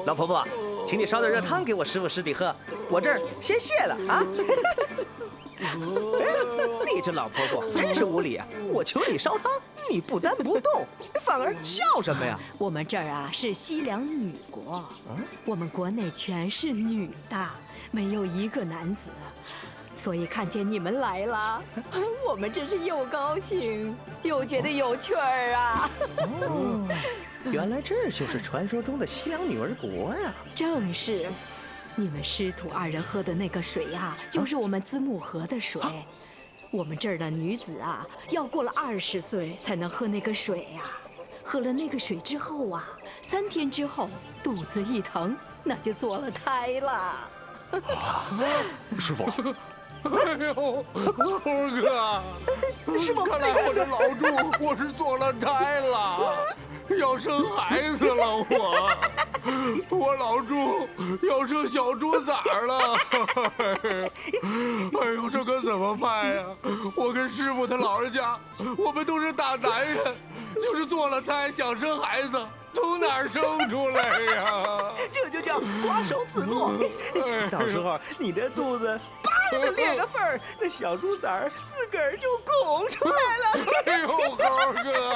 老婆婆，请你烧点热汤给我师傅师弟喝，我这儿先谢了啊。你这老婆婆真是无理啊！我求你烧汤，你不但不动，反而笑什么呀？我们这儿啊是西凉女国，我们国内全是女的，没有一个男子，所以看见你们来了，我们真是又高兴又觉得有趣儿啊！哦，原来这就是传说中的西凉女儿国呀！正是，你们师徒二人喝的那个水呀，就是我们子母河的水。我们这儿的女子啊，要过了20岁才能喝那个水呀。喝了那个水之后啊，3天之后肚子一疼，那就做了胎了。师傅，哎呦，猴哥，师傅，看来我这老祝我是做了胎了，要生孩子了我老祝要生小猪崽儿了。哎呦，这可怎么办呀？我跟师傅他老人家，我们都是大男人，就是做了胎想生孩子，从哪儿生出来呀？这就叫瓜熟自落。到时候你这肚子叭的裂个缝儿，那小猪崽儿自个儿就拱出来了。哎呦，猴哥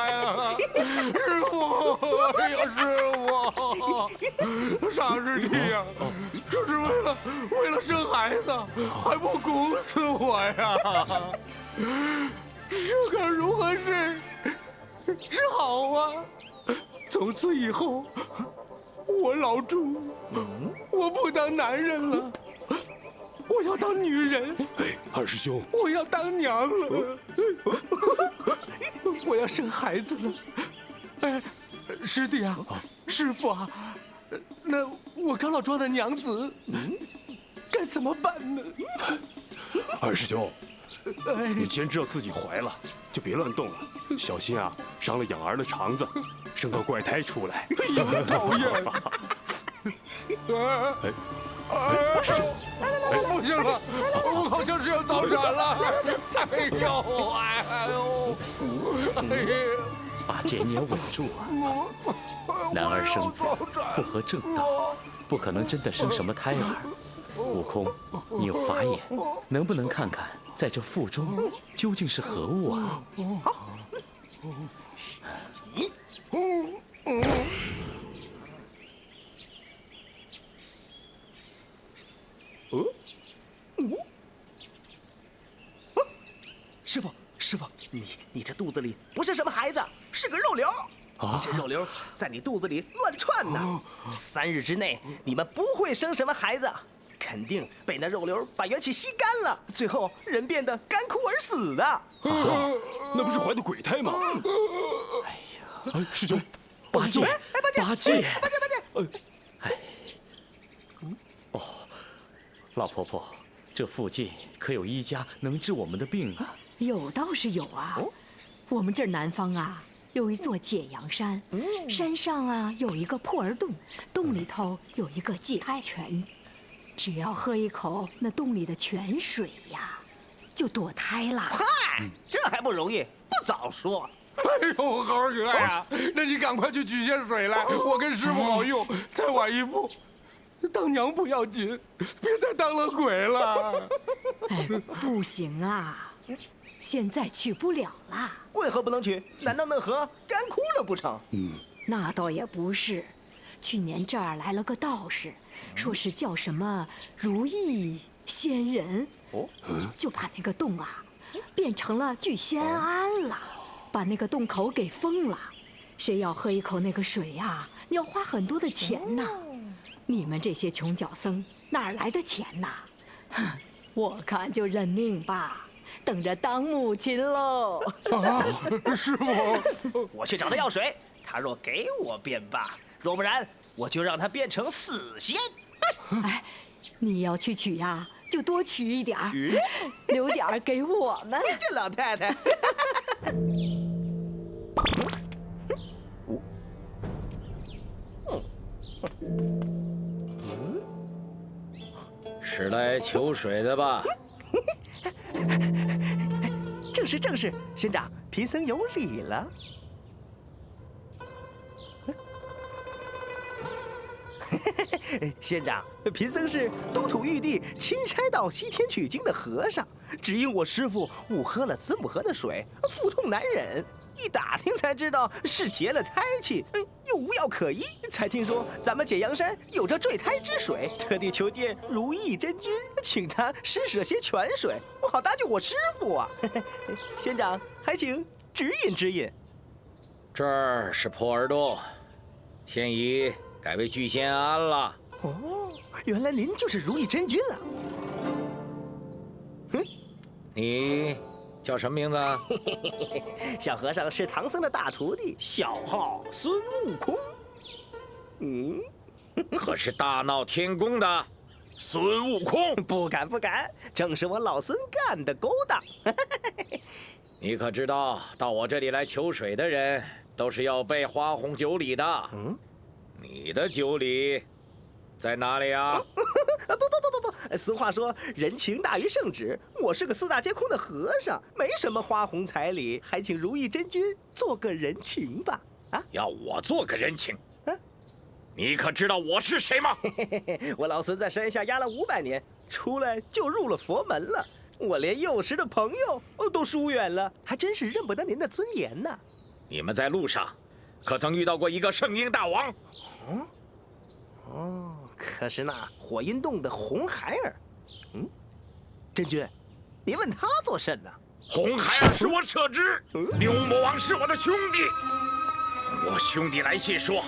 呀，师傅，哎呀，师傅，傻师弟呀，这是为了生孩子，还不拱死我呀？这该如何是好啊？从此以后，我老朱，我不当男人了。我要当女人，哎，二师兄，我要当娘了，我要生孩子了。哎，师弟啊，师傅啊，那我高老庄的娘子，该怎么办呢？二师兄，你既然知道自己怀了，就别乱动了，小心啊，伤了养儿的肠子，生个怪胎出来。哎呦，讨厌！哎，师兄，不行了，我好像是要早产了。哎呦，哎呦，哎呀！把剑念稳住啊！男儿生子不合正道，不可能真的生什么胎儿。悟空，你有法眼，能不能看看在这腹中究竟是何物啊？师傅，你这肚子里不是什么孩子，是个肉瘤。这肉瘤在你肚子里乱窜呢，3日之内你们不会生什么孩子，肯定被那肉瘤把元气吸干了，最后人变得干枯而死的。那不是怀的鬼胎吗？哎呀，哎，师兄，八戒，八戒，哦，老婆婆，这附近可有医家能治我们的病啊？有倒是有啊，我们这儿南方啊有一座解阳山，山上啊有一个破儿洞，洞里头有一个解胎泉，只要喝一口那洞里的泉水呀，就堕胎了。嗨，这还不容易？不早说！哎呦，猴哥呀，那你赶快去取些水来，我跟师傅好用。再晚一步，当娘不要紧，别再当了鬼了。哎，不行啊！现在取不了了。为何不能取？难道那河干枯了不成？那倒也不是。去年这儿来了个道士，说是叫什么如意仙人，就把那个洞啊变成了聚仙庵了，把那个洞口给封了。谁要喝一口那个水呀，你要花很多的钱呐。你们这些穷脚僧哪儿来的钱呐？哼，我看就认命吧。等着当母亲喽！师傅，我去找他要水，他若给我便罢，若不然我就让他变成死仙。哎，你要去取呀，就多取一点儿，留点儿给我们。这老太太。是来求水的吧？正是，仙长，贫僧有礼了。县长，贫僧是都土玉帝钦差到西天取经的和尚，只因我师父误喝了子母河的水，腹痛难忍。一打听才知道是结了胎气，又无药可医，才听说咱们解阳山有这坠胎之水，特地求见如意真君，请他施舍些泉水，我好搭救我师父啊！县长，还请指引指引。这儿是破耳洞，现已改为聚仙庵了。哦，原来您就是如意真君了。你叫什么名字？小和尚是唐僧的大徒弟，小号孙悟空。可是大闹天宫的孙悟空？不敢不敢，正是我老孙干的勾当。你可知道，到我这里来求水的人都是要备花红酒礼的。你的酒礼在哪里啊？不，俗话说人情大于圣旨，我是个四大皆空的和尚，没什么花红彩礼，还请如意真君做个人情吧。啊，要我做个人情？你可知道我是谁吗？我老孙在山下压了500年，出来就入了佛门了。我连幼时的朋友都疏远了，还真是认不得您的尊严呢。你们在路上可曾遇到过一个圣婴大王？可是那火阴洞的红孩儿，真君，你问他做甚呢？红孩儿是我舍之，牛魔王是我的兄弟。我兄弟来信说，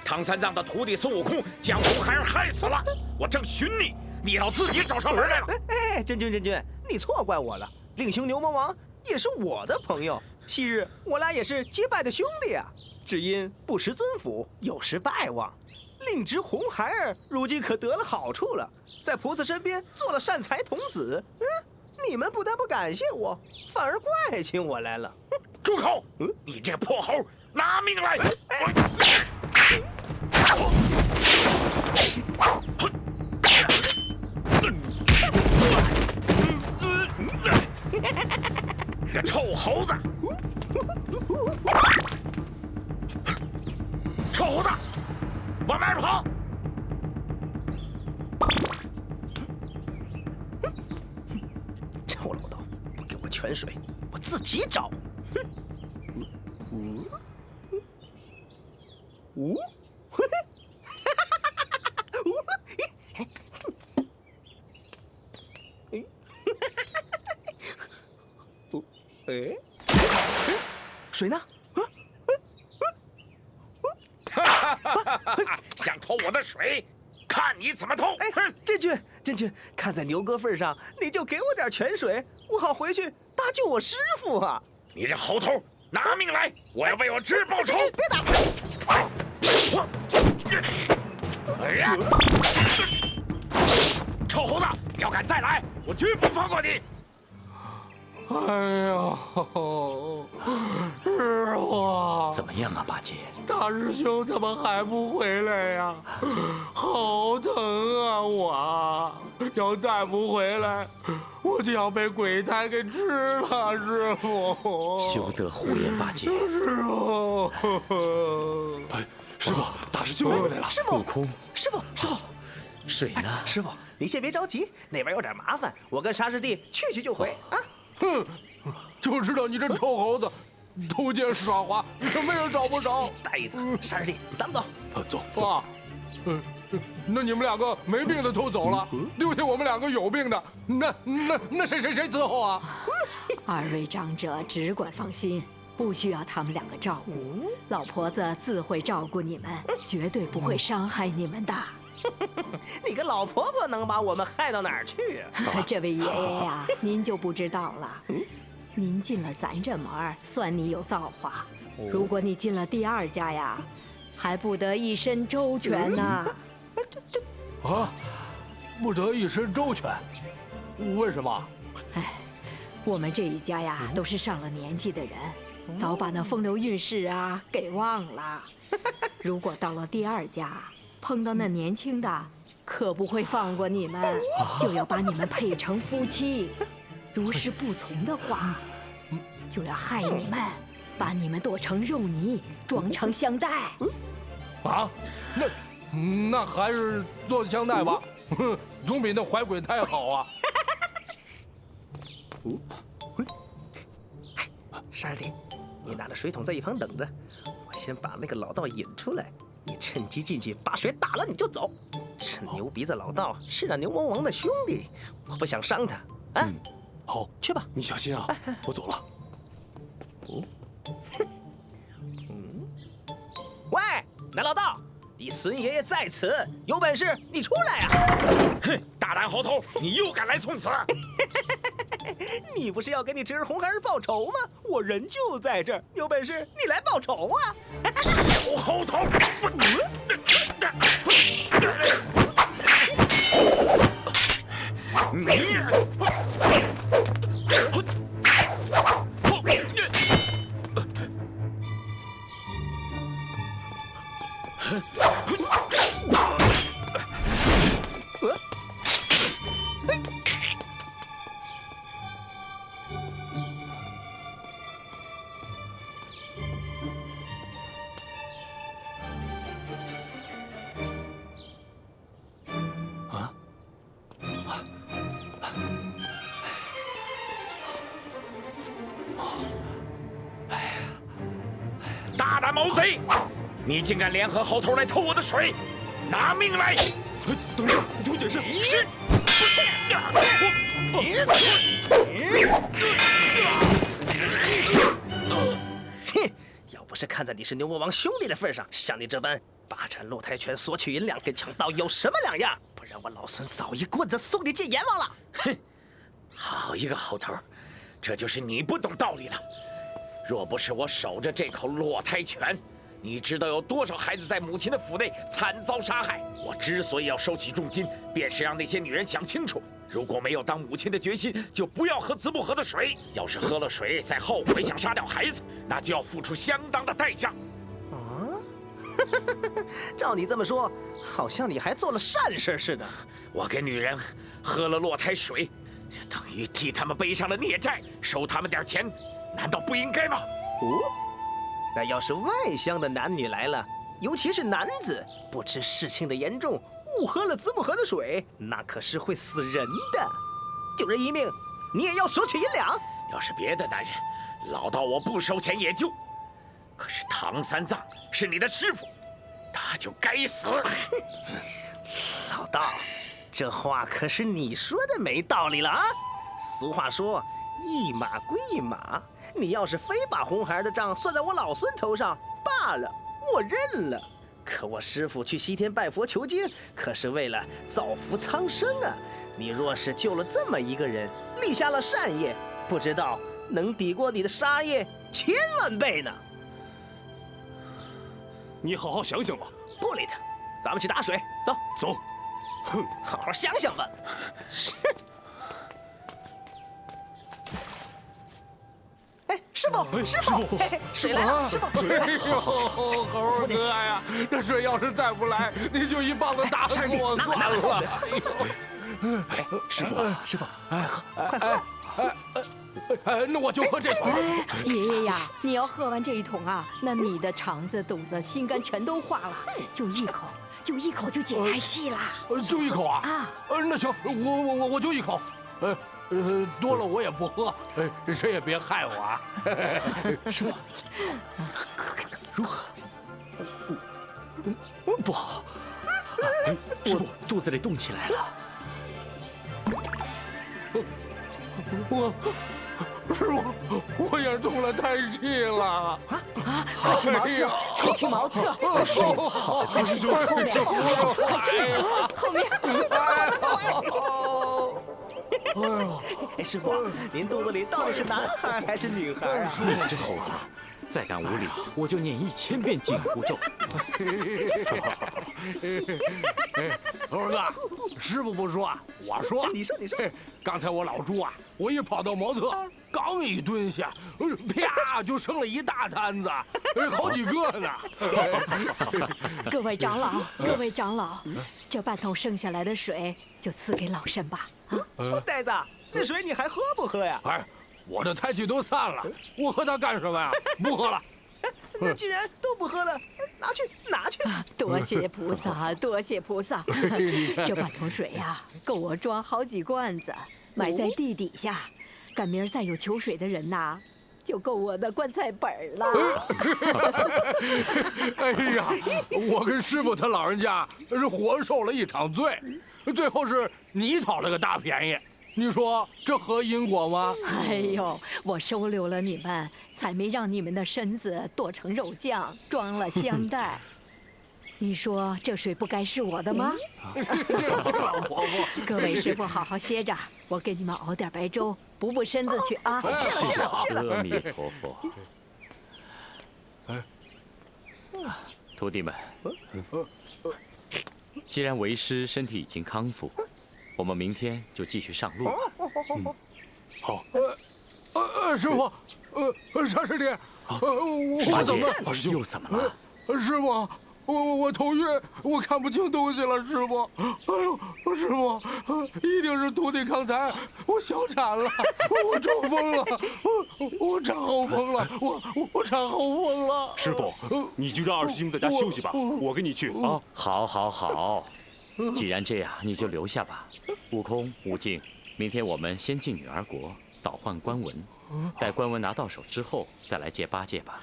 唐三藏的徒弟孙悟空将红孩儿害死了。我正寻你，你倒自己找上门来了。真君，你错怪我了。令兄牛魔王也是我的朋友，昔日我俩也是结拜的兄弟啊。只因不识尊府，有失拜望，令侄红孩儿如今可得了好处了，在菩萨身边做了善财童子。你们不但不感谢我，反而怪请我来了。住口！你这个破猴，拿命来！你个臭猴子！臭猴子，往哪儿跑？臭老道，不给我泉水，我自己找。水呢？想偷我的水，看你怎么偷！真君，看在牛哥份上，你就给我点泉水，我好回去搭救我师父啊！你这猴头，拿命来！我要为我侄报仇！别打！臭猴子，你要敢再来，我绝不放过你！哎呀，师傅，怎么样啊，八戒？大师兄怎么还不回来呀？好疼啊！我要再不回来，我就要被鬼胎给吃了，师傅。休得胡言八戒！师傅，哎，师傅，大师兄回来了。师傅，悟空，师傅，水呢？师傅，您先别着急，那边有点麻烦，我跟沙师弟去就回啊。哼，就知道你这臭猴子，偷奸耍滑，什么也找不着。呆子，沙师弟，咱们走。走。爸，那你们两个没病的都走了，留下我们两个有病的，那谁伺候啊？二位长者只管放心，不需要他们两个照顾，老婆子自会照顾你们，绝对不会伤害你们的。你个老婆婆能把我们害到哪儿去啊？这位爷爷呀，您就不知道了。您进了咱这门，算你有造化；如果你进了第二家呀，还不得一身周全呢。啊，不得一身周全，为什么？我们这一家呀，都是上了年纪的人，早把那风流韵事啊给忘了。如果到了第二家，碰到那年轻的，可不会放过你们，就要把你们配成夫妻。如是不从的话，就要害你们，把你们剁成肉泥，装成香袋。啊，那还是做香袋吧，总比那怀鬼胎好啊。沙二弟，你拿着水桶在一旁等着，我先把那个老道引出来，你趁机进去把水打了你就走。这牛鼻子老道是那牛魔王的兄弟，我不想伤他啊。好，去吧，你小心啊，我走了。喂，南老道，你孙爷爷在此，有本事你出来啊！哼，大胆猴头，你又敢来送死！你不是要给你侄儿红孩儿报仇吗？我人就在这儿，有本事你来报仇啊！小猴头！大胆毛贼！你竟敢联合猴头来偷我的水，拿命来！等着，牛解释。是，不是？哼，要不是看在你是牛魔王兄弟的份上，像你这般霸占落胎泉索取银两，跟强盗有什么两样？不然我老孙早一棍子送你进阎王了！哼，好一个猴头，这就是你不懂道理了。若不是我守着这口落胎泉，你知道有多少孩子在母亲的腹内惨遭杀害？我之所以要收取重金，便是让那些女人想清楚，如果没有当母亲的决心，就不要喝子母河的水。要是喝了水再后悔想杀掉孩子，那就要付出相当的代价。啊，照你这么说，好像你还做了善事似的。我给女人喝了落胎水，就等于替他们背上了孽债，收他们点钱，难道不应该吗？哦，那要是外乡的男女来了，尤其是男子，不知事情的严重，误喝了子母河的水，那可是会死人的。救人一命，你也要索取银两。要是别的男人，老道我不收钱也就。可是唐三藏是你的师傅，他就该死。老道，这话可是你说的没道理了啊！俗话说，一码归一码。你要是非把红孩儿的账算在我老孙头上罢了，我认了。可我师父去西天拜佛求经，可是为了造福苍生啊！你若是救了这么一个人，立下了善业，不知道能抵过你的杀业千万倍呢。你好好想想吧。不理他，咱们去打水，走走。哼，好好想想吧。是。哎，师傅，师傅，水来了，师傅，哎呦，猴哥呀，这水要是再不来，你就一棒子打死我算了。哎，师傅，师傅，快喝，快喝。那我就喝这桶。爷爷呀，你要喝完这一桶啊，那你的肠子、肚子、心肝全都化了，就一口就解开气啦。就一口啊？啊，那行，我就一口。多了我也不喝，谁也别害我啊！师傅，如何？不好，我肚子里动起来了。我也动了胎气了。快去茅厕，快去茅厕！快去后面。哎呦，师傅，您肚子里到底是男孩还是女孩啊？这猴子，再敢无礼，我就念1000遍紧箍咒。猴哥，师傅不说，我说。你说。刚才我老朱啊，我一跑到茅厕，刚一蹲下，啪就生了一大摊子，好几个呢。各位长老，这半桶剩下来的水就赐给老身吧。呆子，那水你还喝不喝呀？哎，我这胎气都散了，我喝它干什么呀？不喝了。那既然都不喝了，拿去拿去。多谢菩萨，多谢菩萨。这半桶水呀，够我装好几罐子，埋在地底下。赶明儿再有求水的人呐，就够我的棺材本了。哎呀，我跟师傅他老人家是活受了一场罪，最后是你讨了个大便宜，你说这合因果吗？哎呦，我收留了你们，才没让你们的身子剁成肉酱，装了香袋。你说这水不该是我的吗？这老婆婆，各位师傅好好歇着，我给你们熬点白粥，补身子去啊。是了。阿弥陀佛。徒弟们，既然为师身体已经康复，我们明天就继续上路吧。好。师傅，沙师弟，我怎么？二师兄又怎么了？师傅。我头晕，我看不清东西了，师傅。哎呦，师傅，一定是徒弟刚才我小产了，我中风了，我长后风了，我长后风了。师傅，你就让二师兄在家休息吧，我跟你去啊。好，好，好。既然这样，你就留下吧。悟空、悟净，明天我们先进女儿国，倒换官文。待官文拿到手之后，再来接八戒吧。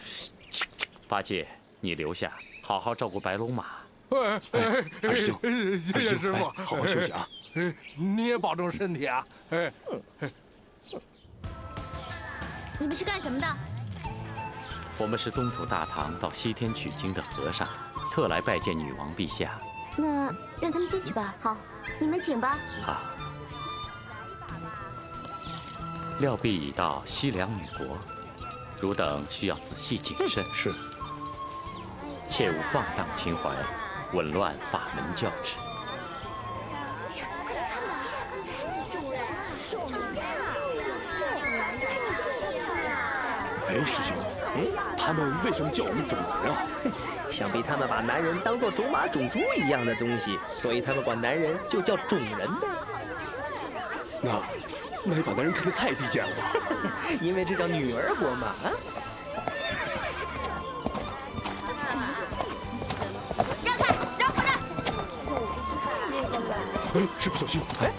八戒，你留下。好好照顾白龙马。二师兄，谢谢师傅，好好休息啊。你也保重身体啊。你们是干什么的？我们是东土大唐到西天取经的和尚，特来拜见女王陛下。那让他们进去吧。好，你们请吧。好。料必已到西凉女国，汝等需要仔细谨慎。是。切勿放荡情怀，紊乱法门教旨。哎，师兄，他们为什么叫我们种人啊？想必他们把男人当作种马种猪一样的东西，所以他们管男人就叫种人呗。那也把男人看得太低贱了吧？因为这叫女儿国嘛啊。哎，师傅小心！哎，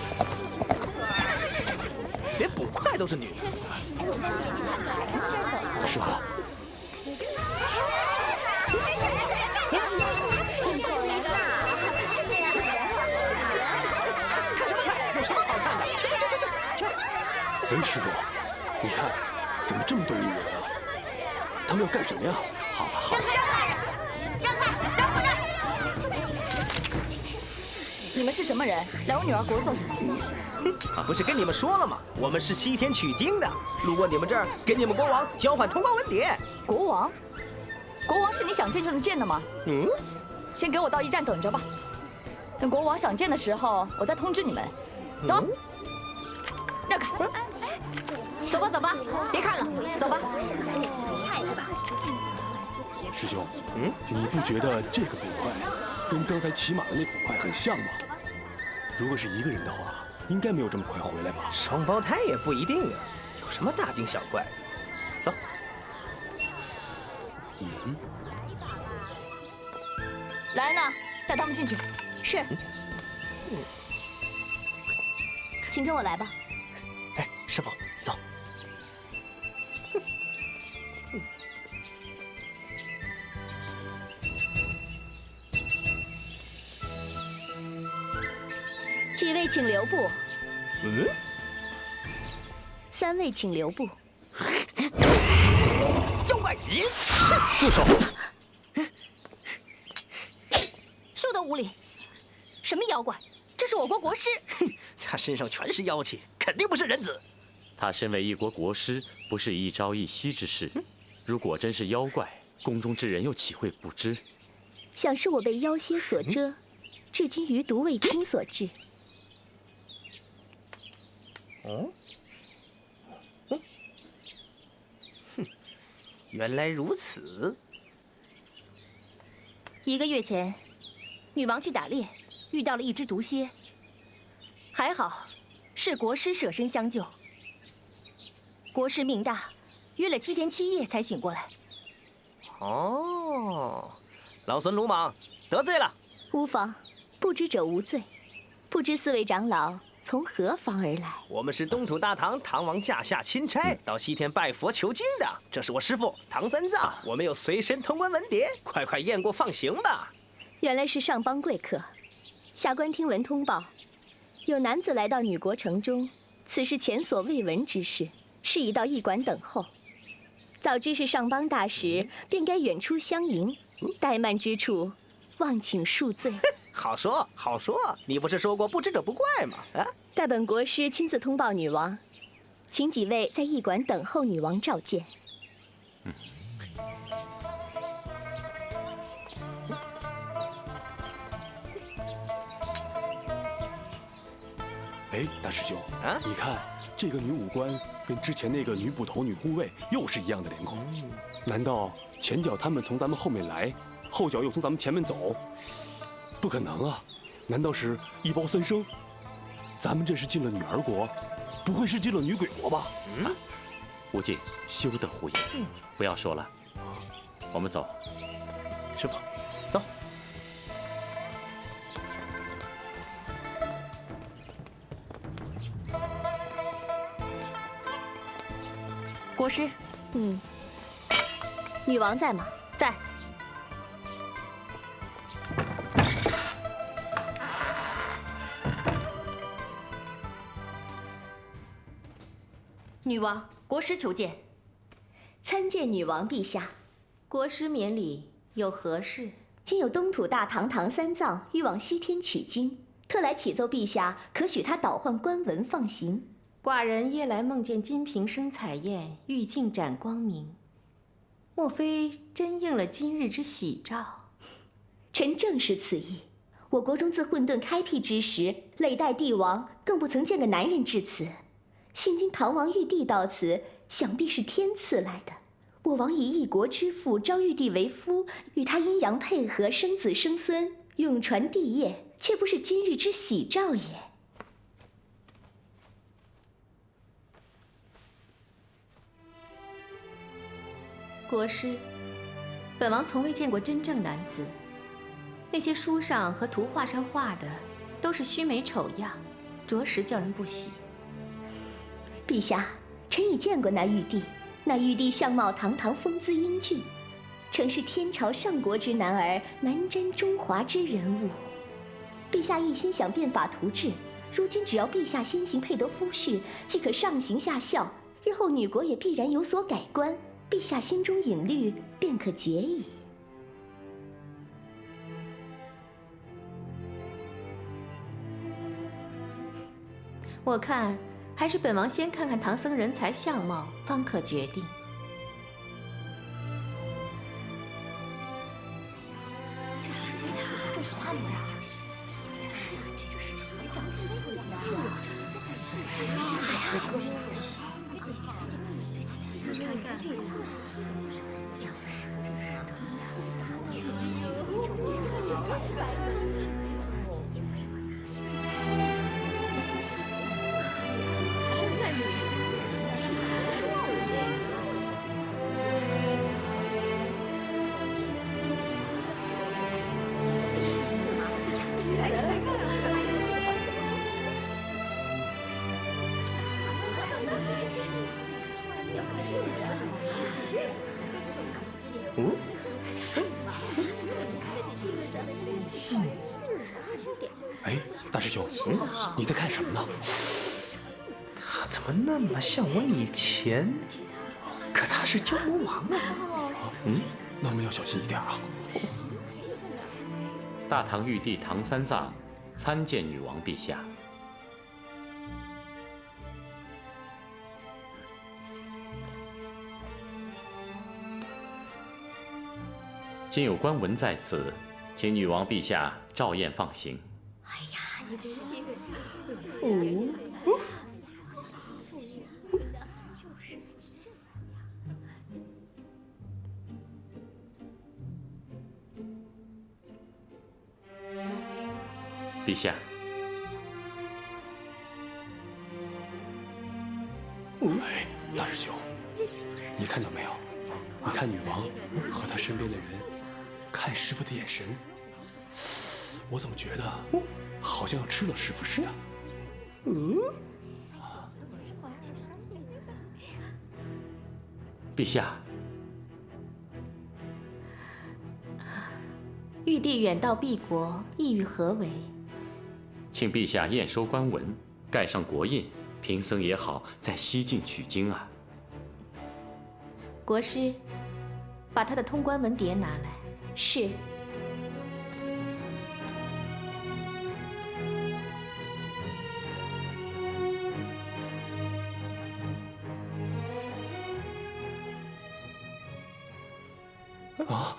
连捕快都是女的。师傅，看什么看？有什么好看的？去！哎，师傅，你看，怎么这么多女人啊？他们要干什么呀？好了好了，让开！你们是什么人？来我女儿国做什么？不是跟你们说了吗？我们是西天取经的，路过你们这儿，给你们国王交换通关文牒。国王？国王是你想见就能见的吗？先给我到驿站等着吧。等国王想见的时候，我再通知你们。走，让开。走吧，别看了，走吧。师兄，你不觉得这个捕快跟刚才骑马的那捕快很像吗？如果是一个人的话，应该没有这么快回来吧？双胞胎也不一定啊，有什么大惊小怪？走。来呢，带他们进去。是。请跟我来吧。哎，师傅，走。几位请留步。3位请留步。妖怪人，住手！恕得无礼。什么妖怪？这是我国国师。他身上全是妖气，肯定不是人子。他身为一国国师，不是一朝一夕之事。如果真是妖怪，宫中之人又岂会不知？想是我被妖蝎所遮，至今余毒未清所致。原来如此。1个月前，女王去打猎，遇到了一只毒蝎。还好，是国师舍身相救。国师命大，约了7天7夜才醒过来。哦，老孙鲁莽，得罪了。无妨，不知者无罪。不知四位长老从何方而来？我们是东土大唐唐王驾下钦差，到西天拜佛求经的。这是我师父唐三藏，我们有随身通关文牒，快快验过放行吧。原来是上邦贵客。下官听闻通报，有男子来到女国城中，此事前所未闻之事，是已到驿馆等候。早知是上邦大使，便该远出相迎，怠慢之处，望请恕罪。好说好说，你不是说过不知者不怪吗？啊！待本国师亲自通报女王，请几位在驿馆等候女王召见。哎，大师兄啊，你看这个女武官跟之前那个女捕头、女护卫又是一样的脸孔，难道前脚他们从咱们后面来，后脚又从咱们前面走？不可能啊！难道是一包三生？咱们这是进了女儿国，不会是进了女鬼国吧？无忌，休得胡言，不要说了，我们走。师傅，走。国师，女王在吗？在。女王，国师求见。参见女王陛下。国师免礼，有何事？今有东土大唐唐三藏欲往西天取经，特来启奏陛下，可许他倒换官文放行。寡人夜来梦见金瓶生彩焰，玉镜展光明。莫非真应了今日之喜兆？臣正是此意。我国中自混沌开辟之时，累代帝王更不曾见个男人至此。现今唐王玉帝到此，想必是天赐来的。我王以一国之父招玉帝为夫，与他阴阳配合，生子生孙，永传帝业，却不是今日之喜兆也。国师，本王从未见过真正男子，那些书上和图画上画的都是须眉丑样，着实叫人不喜。陛下，臣已见过那玉帝，那玉帝相貌堂堂，风姿英俊，诚是天朝上国之男儿，南瞻中华之人物。陛下一心想变法图治，如今只要陛下先行配得夫婿，即可上行下效，日后女国也必然有所改观，陛下心中隐虑便可决矣。我看还是本王先看看唐僧人才相貌，方可决定。这是他们呀！哎，大师兄，你在看什么呢？他怎么那么像我以前？可他是蛟魔王啊！那我们要小心一点啊！大唐玉帝唐三藏参见女王陛下。今有官文在此，请女王陛下照验放行。哎呀，你这陛下，哎，大师兄，你看到没有？你看女王和她身边的人看师傅的眼神，我怎么觉得好像要吃了师傅似的？陛下，玉帝远到敝国，意欲何为？请陛下验收官文，盖上国印，贫僧也好在西境取经啊。国师，把他的通关文牒拿来。是。啊！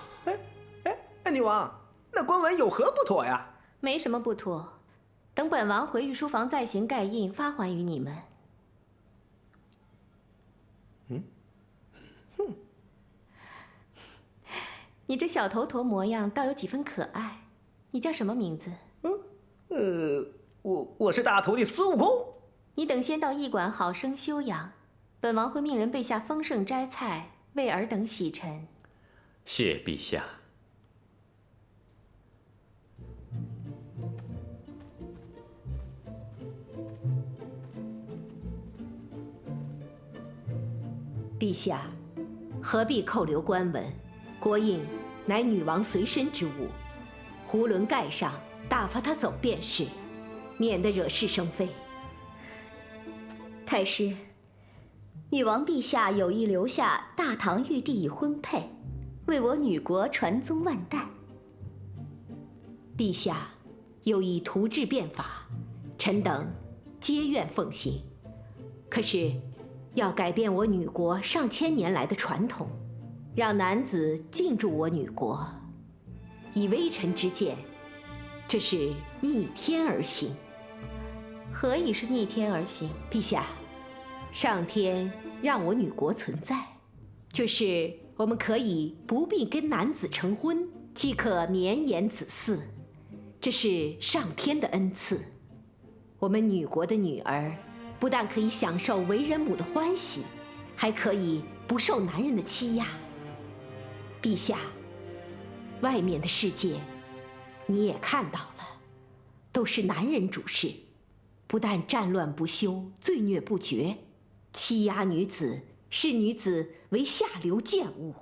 女王，那官文有何不妥呀？没什么不妥，等本王回御书房再行盖印，发还于你们。你这小头模样倒有几分可爱。你叫什么名字？我是大徒弟孙悟空。你等先到驿馆好生休养，本王会命人备下丰盛斋菜，为尔等洗尘。谢陛下。陛下，何必扣留官文？国印乃女王随身之物，囫囵盖上，打发她走便是，免得惹是生非。太师，女王陛下有意留下大唐玉帝以婚配，为我女国传宗万代。陛下有意图治变法，臣等皆愿奉行。可是要改变我女国上千年来的传统，让男子进驻我女国，以微臣之见，这是逆天而行。何以是逆天而行？陛下，上天让我女国存在，就是我们可以不必跟男子成婚，即可绵延子嗣，这是上天的恩赐。我们女国的女儿不但可以享受为人母的欢喜，还可以不受男人的欺压。陛下，外面的世界你也看到了，都是男人主事，不但战乱不休，罪虐不绝，欺压女子，视女子为下流贱物。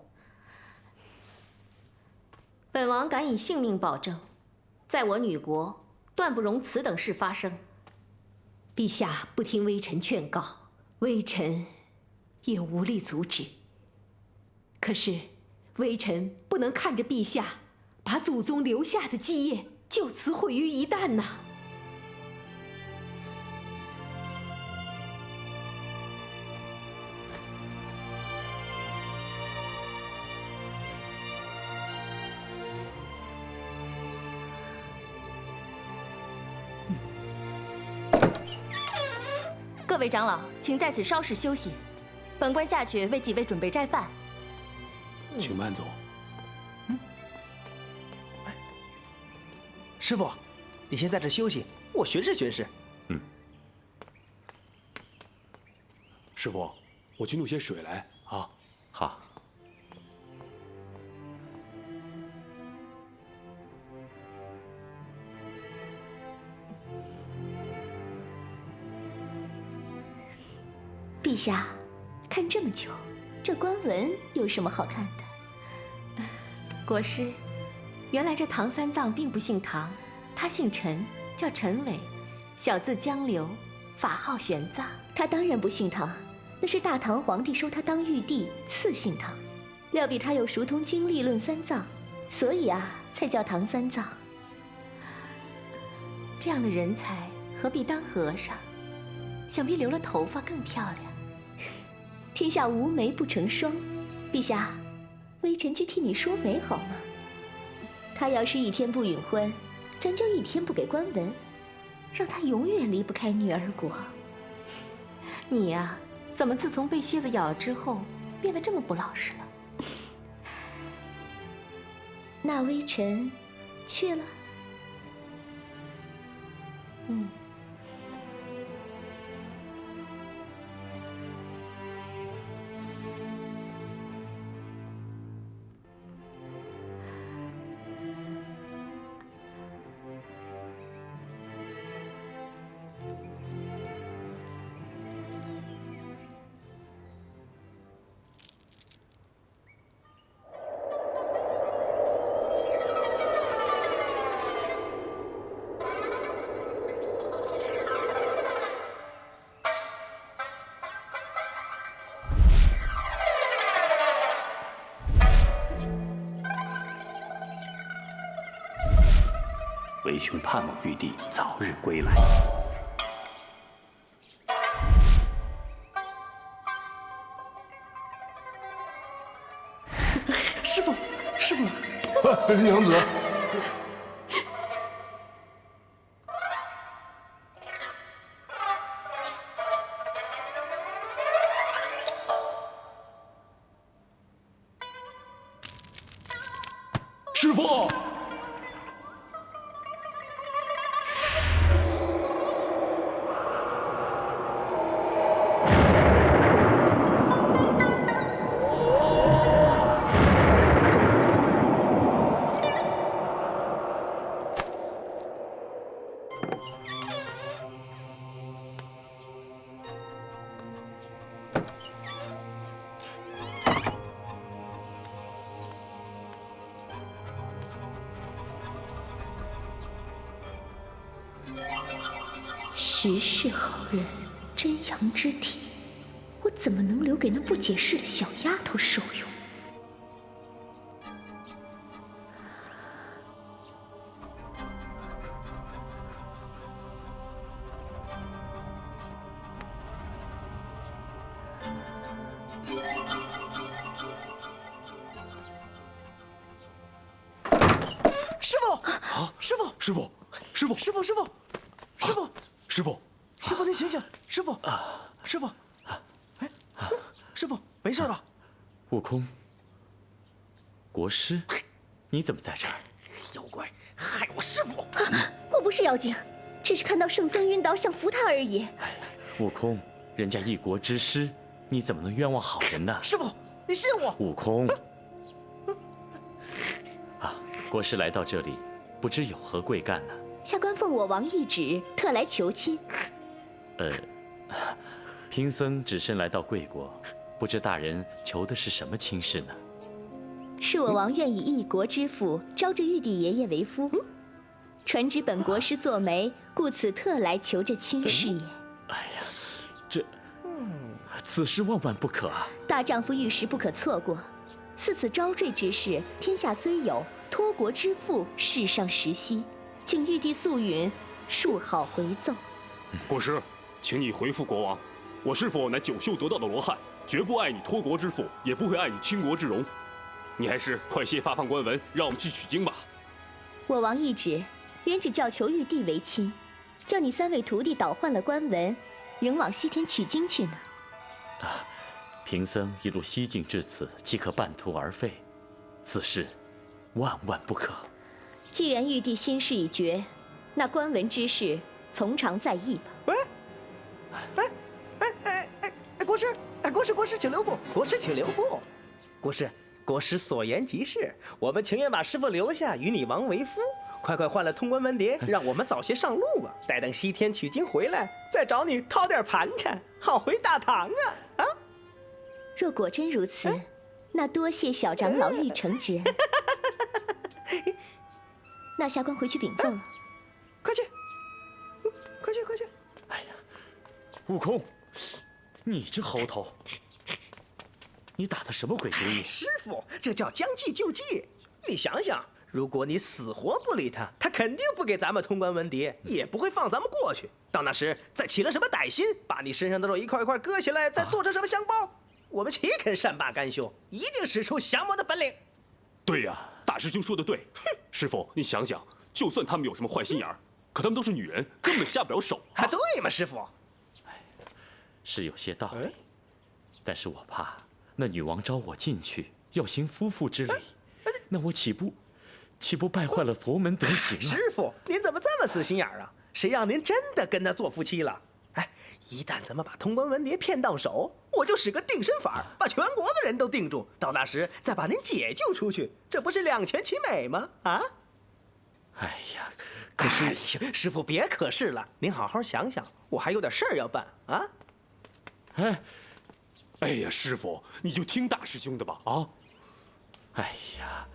本王敢以性命保证，在我女国断不容此等事发生。陛下不听微臣劝告，微臣也无力阻止。可是微臣不能看着陛下把祖宗留下的基业就此毁于一旦呐。各位长老，请在此稍事休息，本官下去为几位准备斋饭。请慢走。师傅，你先在这休息，我巡视巡视。师傅，我去弄些水来啊。好。陛下，看这么久，这官文有什么好看的？国师，原来这唐三藏并不姓唐，他姓陈，叫陈伟，小字江流，法号玄奘。他当然不姓唐，那是大唐皇帝收他当玉帝，赐姓唐。料必他有熟通经历论三藏，所以才叫唐三藏。这样的人才何必当和尚？想必留了头发更漂亮。天下无媒不成双，陛下，微臣去替你说媒好吗？他要是一天不允婚，咱就一天不给官文，让他永远离不开女儿国。你呀，怎么自从被蝎子咬了之后，变得这么不老实了？那微臣去了。为兄盼望玉帝早日归来。师傅，师傅，娘子。师傅，实是好人，真阳之体，我怎么能留给那不解释的小丫头受用？师傅，师傅，师傅，师傅，师傅，师傅，师傅，师傅，师傅，您醒醒！师傅，师傅，哎，师傅，没事吧？悟空，国师，你怎么在这儿？妖怪，害我师傅！我不是妖精，只是看到圣僧晕倒，想扶他而已。悟空，人家一国之师，你怎么能冤枉好人呢？师傅，你信我！悟空，国师来到这里，不知有何贵干呢？下官奉我王懿旨，特来求亲。贫僧只身来到贵国，不知大人求的是什么亲事呢？是我王愿以一国之父招着玉帝爷爷为夫，传旨本国师做媒，故此特来求这亲事也。哎呀，此事万万不可啊！大丈夫遇时不可错过，似此招赘之事，天下虽有，托国之父世上实稀，请玉帝速允，恕好回奏。国师，请你回复国王，我师父乃九秀得道的罗汉，绝不爱你托国之父，也不会爱你倾国之荣。你还是快些发放官文，让我们去取经吧。我王懿旨，原只叫求玉帝为亲，叫你3位徒弟倒换了官文，仍往西天取经去呢。贫僧一路西进至此，岂可半途而废？此事万万不可。既然玉帝心事已决，那官文之事从长再议吧。喂，国师，国师，请留步，国师请留步，国师所言极是，我们情愿把师傅留下，与你王为夫。快换了通关文牒，让我们早些上路吧。待等西天取经回来，再找你掏点盘缠，好回大唐啊！若果真如此，那多谢小长老玉成之恩。那下官回去禀奏了。快去！哎呀，悟空，你这猴头，你打的什么鬼主意？师傅，这叫将计就计。你想想，如果你死活不理他，他肯定不给咱们通关文牒，也不会放咱们过去。到那时再起了什么歹心，把你身上的肉一块一块割下来，再做成什么香包，我们岂肯善罢甘休？一定使出降魔的本领。对呀，大师兄说的对。师傅，你想想，就算他们有什么坏心眼儿，可他们都是女人，根本下不了手啊。对吗，师傅？是有些道理，但是我怕那女王招我进去，要行夫妇之礼，那我岂不败坏了佛门德行啊？师傅，您怎么这么死心眼儿啊？谁让您真的跟他做夫妻了？哎，一旦咱们把通关文牒骗到手，我就使个定身法，把全国的人都定住，到那时再把您解救出去，这不是两全其美吗？啊？哎呀，可是，师傅别可是了，您好好想想，我还有点事儿要办啊。哎呀，师傅，你就听大师兄的吧啊！哎呀，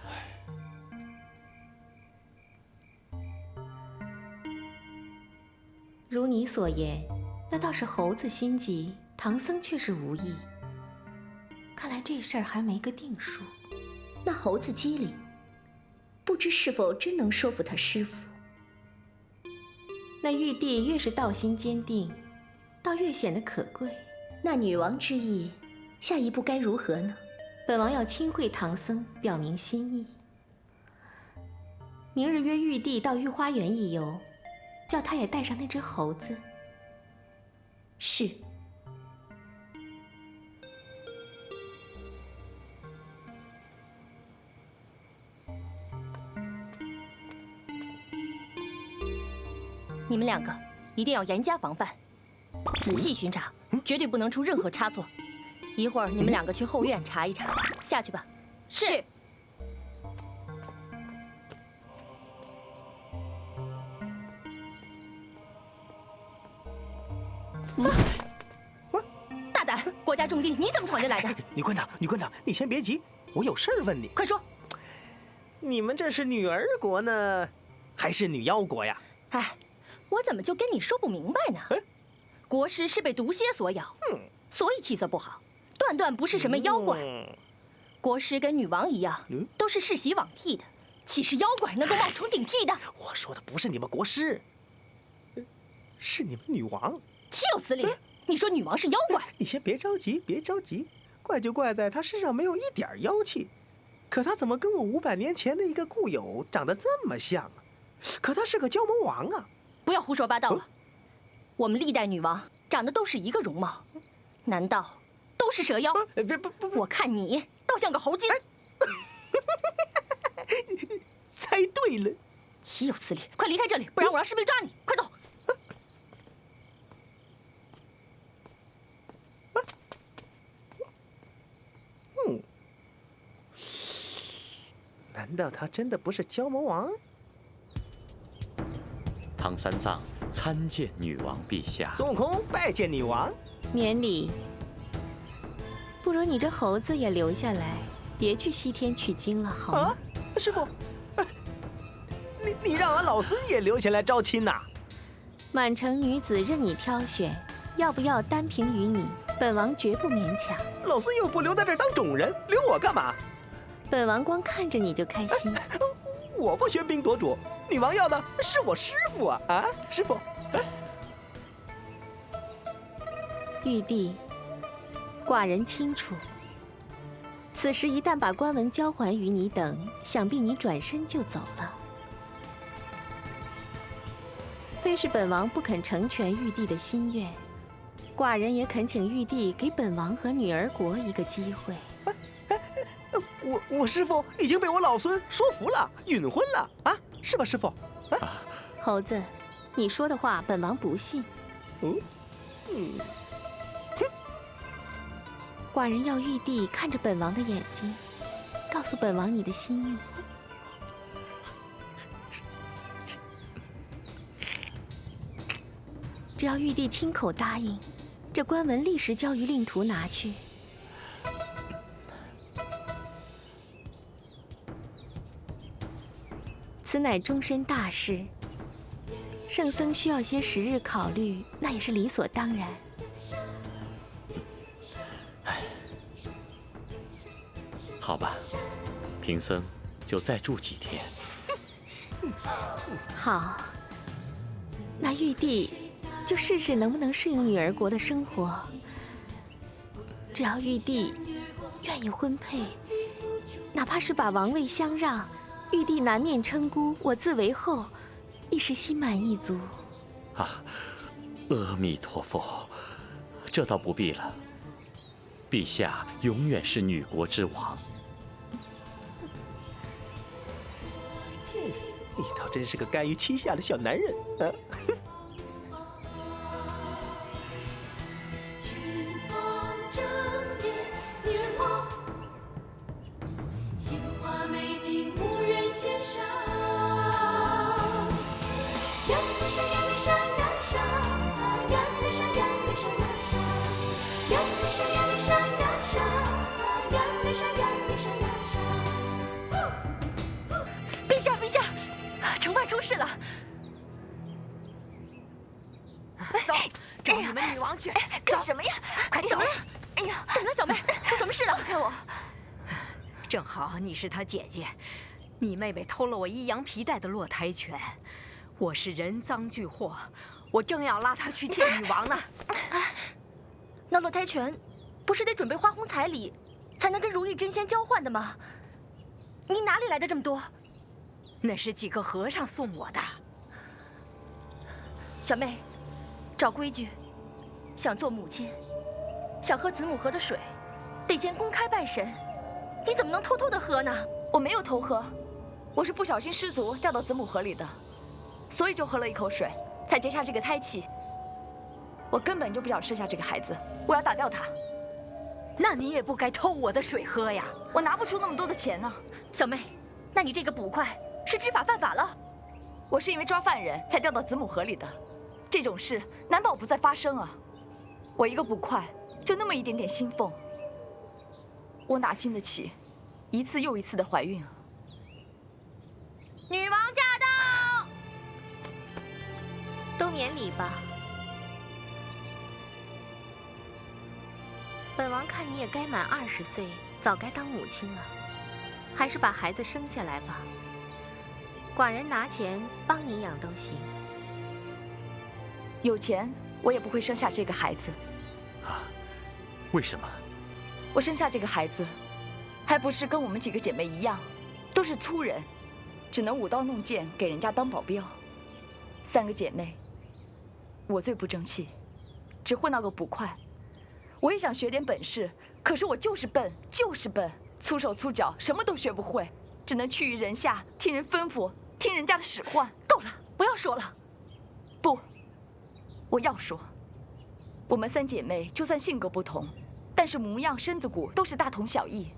如你所言，那倒是猴子心急，唐僧却是无意。看来这事儿还没个定数。那猴子机灵，不知是否真能说服他师傅。那玉帝越是道心坚定，倒越显得可贵。那女王之意，下一步该如何呢？本王要亲会唐僧，表明心意。明日约玉帝到御花园一游，叫他也带上那只猴子。是。你们两个一定要严加防范，仔细巡查，绝对不能出任何差错。一会儿你们两个去后院查一查，下去吧。是。大胆！国家重地，你怎么闯进来的？女馆长，女馆长，你先别急，我有事儿问你。快说。你们这是女儿国呢，还是女妖国呀？哎，我怎么就跟你说不明白呢？国师是被毒蝎所咬，所以气色不好，断断不是什么妖怪。国师跟女王一样，都是世袭罔替的，岂是妖怪能够冒充顶替的？我说的不是你们国师，是你们女王。岂有此理！你说女王是妖怪？你先别着急，别着急，怪就怪在她身上没有一点妖气。可她怎么跟我500年前的一个故友长得这么像啊？可她是个蛟魔王啊！不要胡说八道了。我们历代女王长得都是一个容貌，难道都是蛇妖？不，我看你倒像个猴精。猜对了，岂有此理！快离开这里，不然我让士兵抓你！快走！难道他真的不是蛟魔王？唐三藏参见女王陛下。孙悟空拜见女王。免礼。不如你这猴子也留下来，别去西天取经了，好吗？师傅，你让俺老孙也留下来招亲呐？满城女子任你挑选，要不要单凭于你，本王绝不勉强。老孙又不留在这儿当种人，留我干嘛？本王光看着你就开心。我不喧宾夺主，女王要的是我师傅啊！啊，师傅。玉帝，寡人清楚，此时一旦把官文交还于你等，想必你转身就走了。非是本王不肯成全玉帝的心愿，寡人也恳请玉帝给本王和女儿国一个机会。我师傅已经被我老孙说服了，允婚了啊，是吧，师傅？啊，猴子，你说的话本王不信。寡人要玉帝看着本王的眼睛，告诉本王你的心意。只要玉帝亲口答应，这官文立时交于令徒拿去。此乃终身大事，圣僧需要些时日考虑，那也是理所当然。好吧，贫僧就再住几天。好，那玉帝就试试能不能适应女儿国的生活。只要玉帝愿意婚配，哪怕是把王位相让，玉帝南面称孤，我自为后，亦是心满意足。啊，阿弥陀佛，这倒不必了。陛下永远是女国之王。你倒真是个甘于欺下的小男人啊！城外出事了！走，找你们女王去！干什么呀？快走！哎呀，怎么了，小妹？出什么事了？放开我！正好你是她姐姐，你妹妹偷了我1羊皮带的落胎拳，我是人赃俱获，我正要拉他去见女王呢。那落胎泉，不是得准备花红彩礼，才能跟如意真仙交换的吗？你哪里来的这么多？那是几个和尚送我的。小妹，照规矩，想做母亲，想喝子母河的水，得先公开拜神。你怎么能偷偷的喝呢？我没有偷喝，我是不小心失足掉到子母河里的，所以就喝了一口水，才结下这个胎气。我根本就不想生下这个孩子，我要打掉他。那你也不该偷我的水喝呀！我拿不出那么多的钱呢。小妹，那你这个捕快是知法犯法了。我是因为抓犯人才掉到子母河里的，这种事难保不再发生啊！我一个捕快，就那么一点点薪俸，我哪经得起一次又一次的怀孕啊？女王驾到！都免礼吧。本王看你也该满20岁，早该当母亲了，还是把孩子生下来吧。寡人拿钱帮你养都行。有钱我也不会生下这个孩子。啊？为什么？我生下这个孩子，还不是跟我们几个姐妹一样，都是粗人，只能舞刀弄剑给人家当保镖。3个姐妹，我最不争气，只会那个捕快。我也想学点本事，可是我就是笨，就是笨，粗手粗脚，什么都学不会，只能趋于人下，听人吩咐，听人家的使唤。够了，不要说了。不，我要说，我们3姐妹就算性格不同，但是模样、身子骨都是大同小异。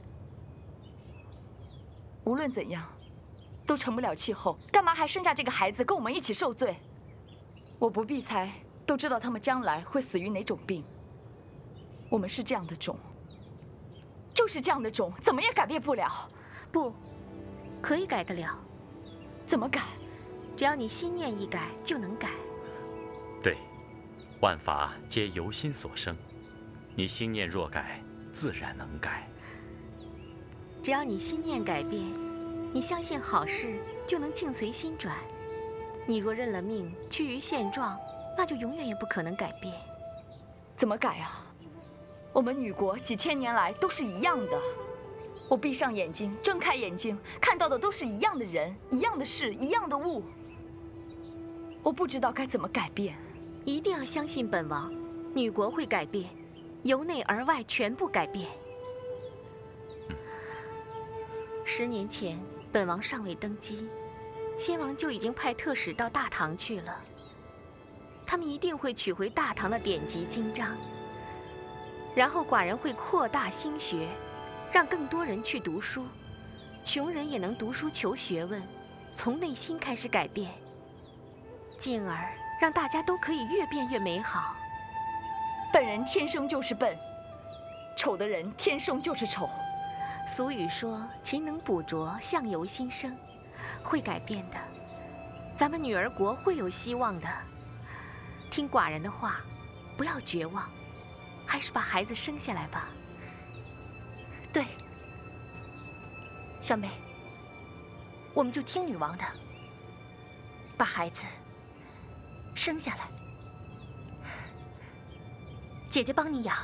无论怎样，都成不了气候，干嘛还生下这个孩子跟我们一起受罪？我不必猜，都知道他们将来会死于哪种病。我们是这样的种，就是这样的种，怎么也改变不了。不，可以改得了。怎么改？只要你心念一改，就能改。对，万法皆由心所生，你心念若改，自然能改。只要你心念改变，你相信好事，就能境随心转。你若认了命，趋于现状，那就永远也不可能改变。怎么改啊？我们女国几千年来都是一样的，我闭上眼睛，睁开眼睛，看到的都是一样的人、一样的事、一样的物。我不知道该怎么改变。一定要相信本王，女国会改变，由内而外全部改变。10年前，本王尚未登基，先王就已经派特使到大唐去了。他们一定会取回大唐的典籍经章，然后寡人会扩大兴学，让更多人去读书，穷人也能读书求学问，从内心开始改变，进而让大家都可以越变越美好。笨人天生就是笨，丑的人天生就是丑。俗语说勤能补拙，相由心生，会改变的。咱们女儿国会有希望的。听寡人的话，不要绝望，还是把孩子生下来吧。对，小美，我们就听女王的，把孩子生下来，姐姐帮你养。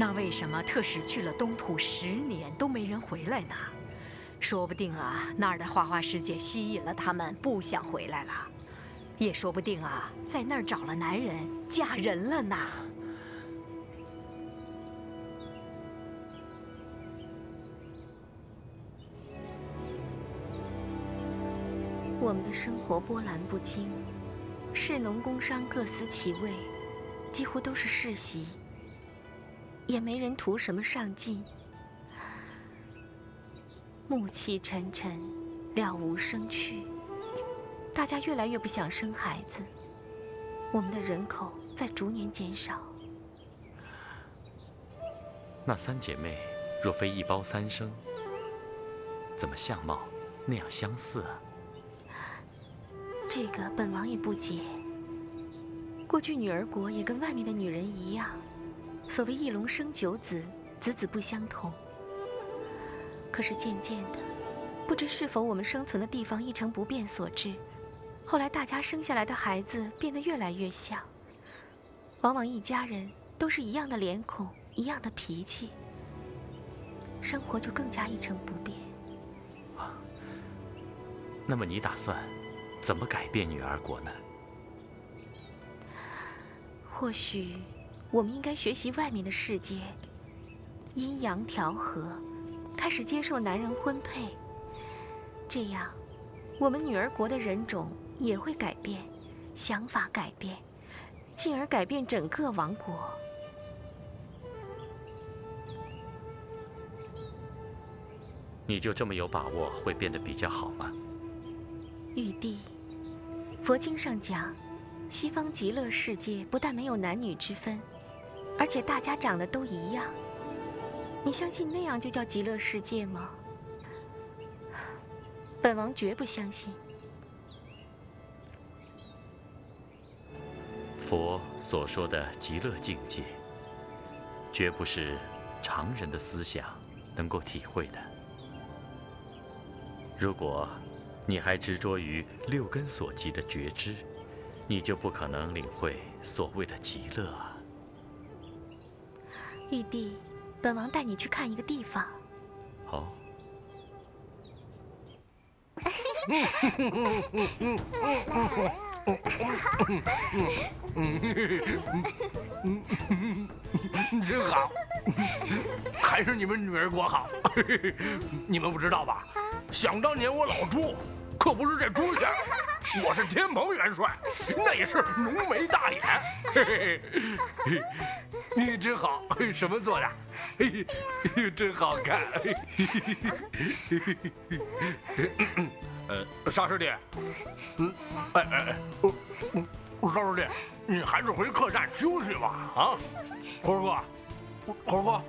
那为什么特使去了东土10年都没人回来呢？说不定啊，那儿的花花世界吸引了他们，不想回来了。也说不定啊，在那儿找了男人，嫁人了呢。我们的生活波澜不惊，士农工商各司其位，几乎都是世袭，也没人图什么上进。暮气沉沉，了无生趣，大家越来越不想生孩子，我们的人口在逐年减少。那3姐妹若非一胞3生，怎么相貌那样相似啊？这个本王也不解。过去女儿国也跟外面的女人一样，所谓一龙生九子，子子不相同。可是渐渐的，不知是否我们生存的地方一成不变所致，后来大家生下来的孩子变得越来越像，往往一家人都是一样的脸孔，一样的脾气，生活就更加一成不变。那么你打算怎么改变女儿国呢？或许我们应该学习外面的世界，阴阳调和，开始接受男人婚配，这样我们女儿国的人种也会改变，想法改变，进而改变整个王国。你就这么有把握会变得比较好吗？玉帝，佛经上讲，西方极乐世界不但没有男女之分，而且大家长得都一样。你相信那样就叫极乐世界吗？本王绝不相信。佛所说的极乐境界，绝不是常人的思想能够体会的。如果你还执着于六根所及的觉知，你就不可能领会所谓的极乐啊。玉帝，本王带你去看一个地方。好。真好，还是你们女儿国好。你们不知道吧？想当年我老朱可不是这朱相，我是天蓬元帅，那也是浓眉大眼。你真好，什么做的？真好看。沙师弟，沙师弟，你还是回客栈休息吧。啊，猴哥，猴哥，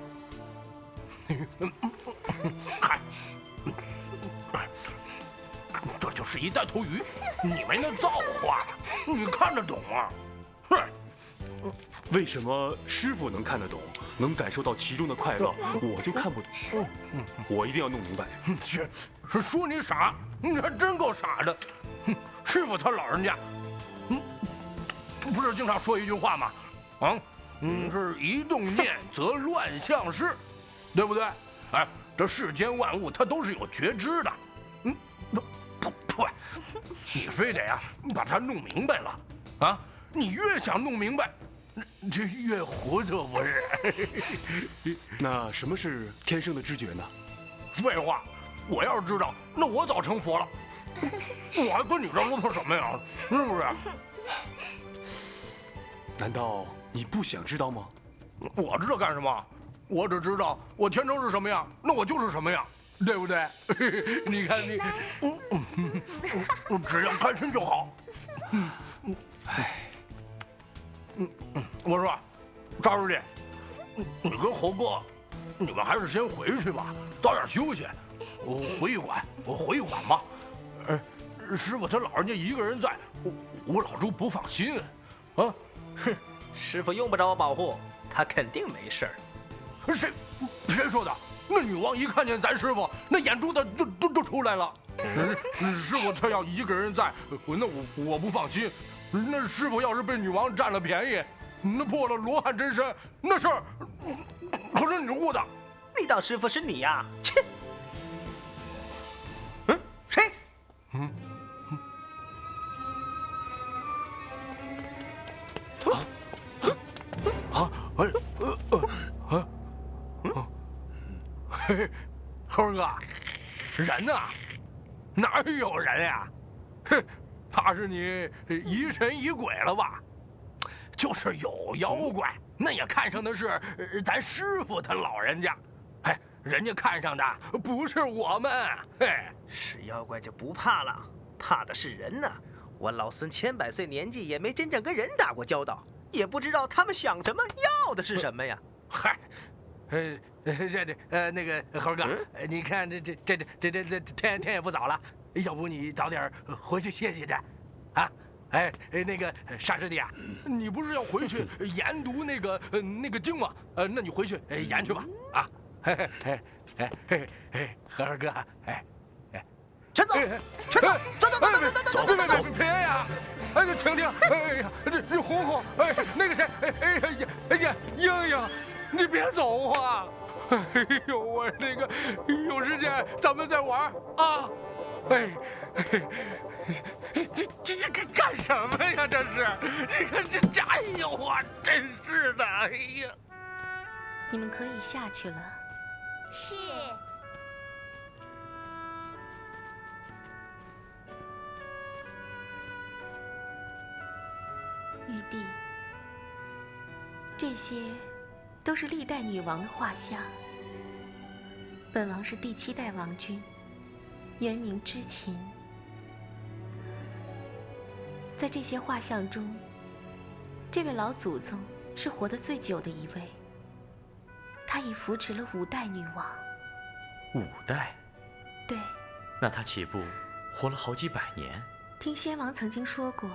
嗨，这就是一大头鱼，你没那造化，你看得懂啊？哼。为什么师傅能看得懂，能感受到其中的快乐，我就看不懂？我一定要弄明白。是说你傻，你还真够傻的。师傅他老人家，不是经常说一句话吗？是一动念则乱象失，对不对？哎，这世间万物它都是有觉知的。不，你非得把它弄明白了啊！你越想弄明白，这越糊涂，不是？那什么是天生的知觉呢？废话，我要是知道，那我早成佛了。我还跟你这啰嗦什么呀？是不是？难道你不想知道吗？我知道干什么？我只知道我天生是什么样，那我就是什么样，对不对？你看你，只要开心就好。我说，赵书记，你跟猴哥，你们还是先回去吧，早点休息。回驿馆嘛。师傅他老人家一个人在，我老朱不放心。啊，哼，师傅用不着我保护，他肯定没事儿。谁说的？那女王一看见咱师傅，那眼珠子都出来了。师傅他要一个人在，那我不放心。那师傅要是被女王占了便宜，那破了罗汉真身，那事儿可是你误的。你当师傅是你呀？切！谁？猴哥，人呢？哪有人呀？哼，怕是你疑神疑鬼了吧？就是有妖怪，那也看上的是咱师傅他老人家。哎，人家看上的不是我们。哎，是妖怪就不怕了，怕的是人呢。我老孙千百岁年纪，也没真正跟人打过交道，也不知道他们想什么，要的是什么呀？嗨，那个猴哥，你看这天也不早了，要不你早点回去歇歇去，啊？哎，那个沙师弟啊，你不是要回去研读那个经吗？那你回去研去吧。啊，和二哥，全走，全走，走，别呀！哎，停！哎呀，这红红，哎，那个谁，哎呀，英英，你别走啊！哎呦，我那个有时间咱们再玩啊！哎，这干什么呀？这是，你看这，哎呦，我真是的，哎呀！你们可以下去了。是。玉帝，这些都是历代女王的画像。本王是第7代王君，原名知琴。在这些画像中，这位老祖宗是活得最久的一位，他已扶持了5代女王。5代？对。那他岂不活了好几百年？听先王曾经说过，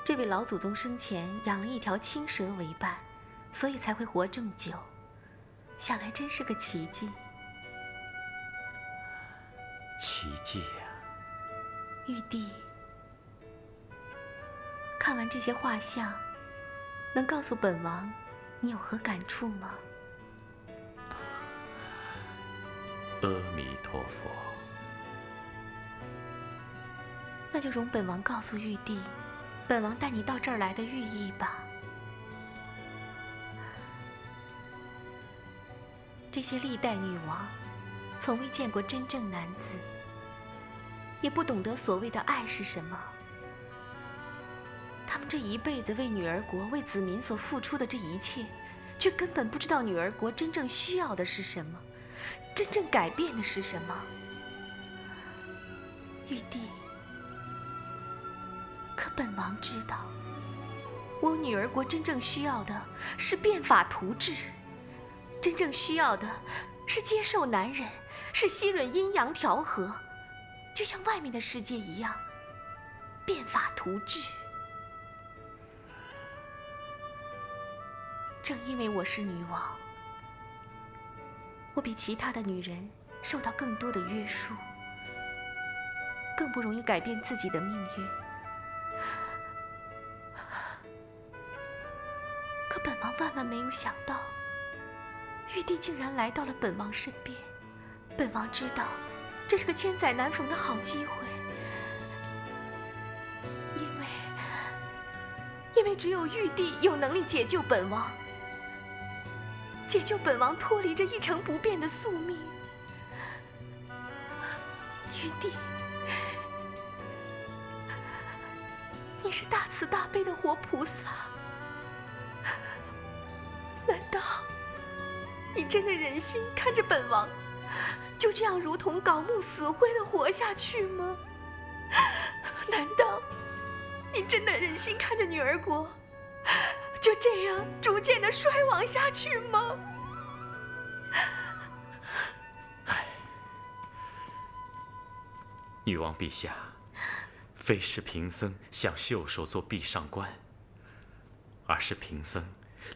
这位老祖宗生前养了一条青蛇为伴，所以才会活这么久。想来真是个奇迹。奇迹呀！玉帝，看完这些画像，能告诉本王你有何感触吗？阿弥陀佛。那就容本王告诉玉帝，本王带你到这儿来的寓意吧。这些历代女王，从未见过真正男子，也不懂得所谓的爱是什么。他们这一辈子为女儿国、为子民所付出的这一切，却根本不知道女儿国真正需要的是什么，真正改变的是什么。玉帝，可本王知道，我女儿国真正需要的是变法图治，真正需要的是接受男人，是吸吮阴阳调和，就像外面的世界一样，变法图治。正因为我是女王，我比其他的女人受到更多的约束，更不容易改变自己的命运。可本王万万没有想到，玉帝竟然来到了本王身边。本王知道，这是个千载难逢的好机会，因为只有玉帝有能力解救本王，解救本王脱离这一成不变的宿命。玉帝，你是大慈大悲的活菩萨，难道你真的忍心看着本王就这样如同槁木死灰的活下去吗？难道你真的忍心看着女儿国就这样逐渐的衰亡下去吗？女王陛下，非是贫僧想袖手做壁上观，而是贫僧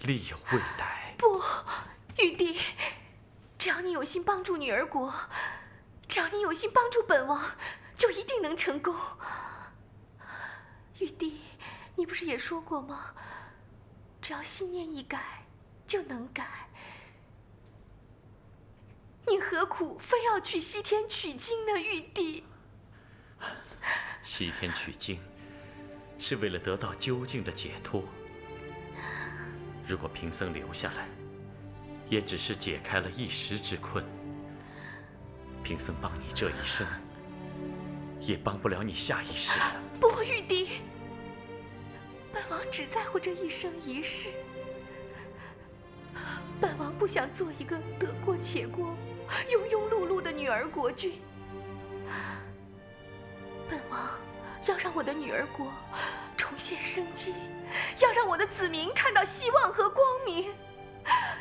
力有未逮。不，玉帝，只要你有心帮助女儿国，只要你有心帮助本王，就一定能成功。玉帝，你不是也说过吗？只要心念一改，就能改。你何苦非要去西天取经呢，玉帝？西天取经，是为了得到究竟的解脱。如果贫僧留下来，也只是解开了一时之困。贫僧帮你这一生，也帮不了你下一世了。不，玉帝，本王只在乎这一生一世。本王不想做一个得过且过、庸庸碌碌的女儿国君。本王要让我的女儿国重现生机，要让我的子民看到希望和光明。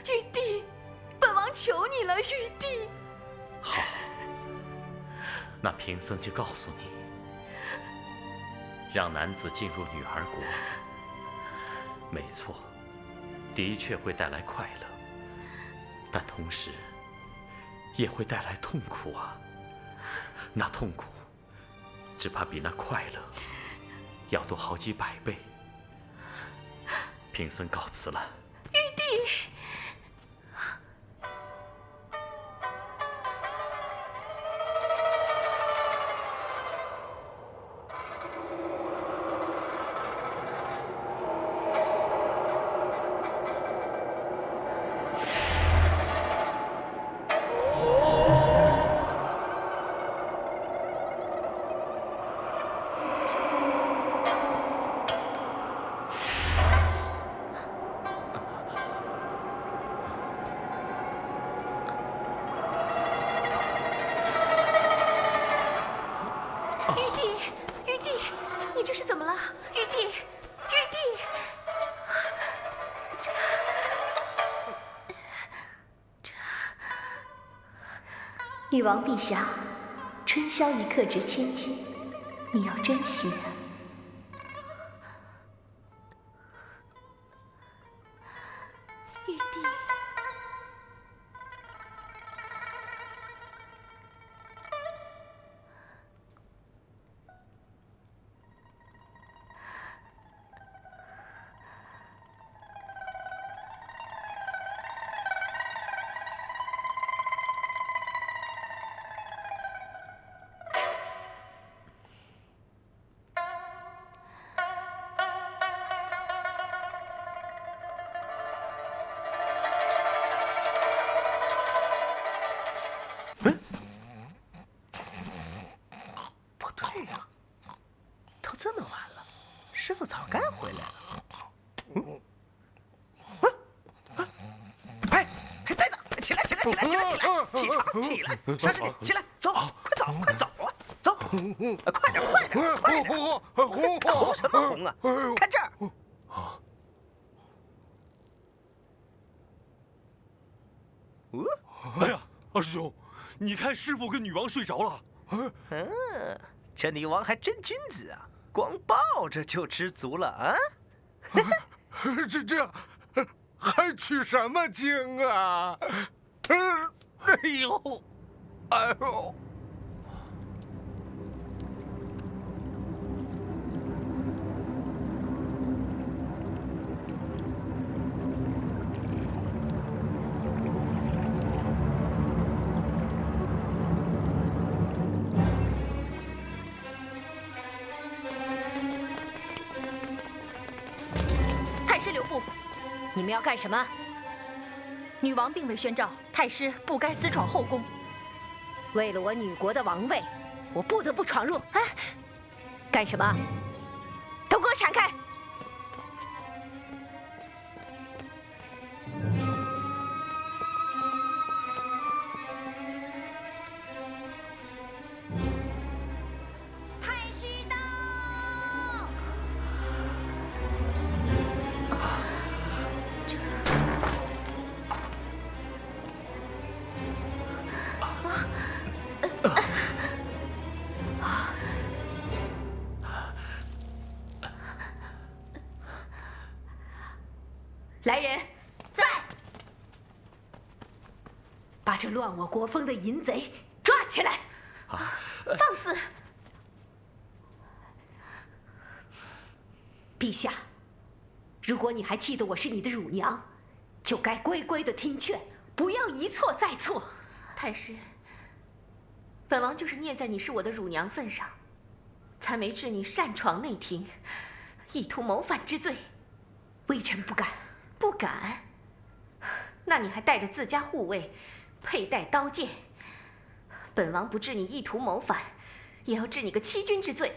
玉帝，本王求你了，玉帝。好，那贫僧就告诉你，让男子进入女儿国，没错，的确会带来快乐，但同时也会带来痛苦啊。那痛苦，只怕比那快乐要多好几百倍。贫僧告辞了。玉帝。女王陛下，春宵一刻值千金，你要珍惜啊。玉帝。师傅早该回来了。哎，呆子，起来！起床，起来！沙师弟，起来，走，快走啊，走，快点！红什么红啊？看这儿。哎呀，二师兄，你看师傅跟女王睡着了。这女王还真君子啊！光抱着就知足了啊！这还取什么经啊？哎呦！你们要干什么？女王并未宣诏太师不该私闯后宫。为了我女国的王位，我不得不闯入。哎，干什么？都给我闪开！太师到！来人，在！把这乱我国风的淫贼抓起来！放肆！陛下，如果你还记得我是你的乳娘，就该乖乖的听劝，不要一错再错。太师，本王就是念在你是我的乳娘份上，才没治你擅闯内廷，意图谋反之罪。微臣不敢。不敢？那你还带着自家护卫，佩戴刀剑。本王不治你意图谋反，也要治你个欺君之罪。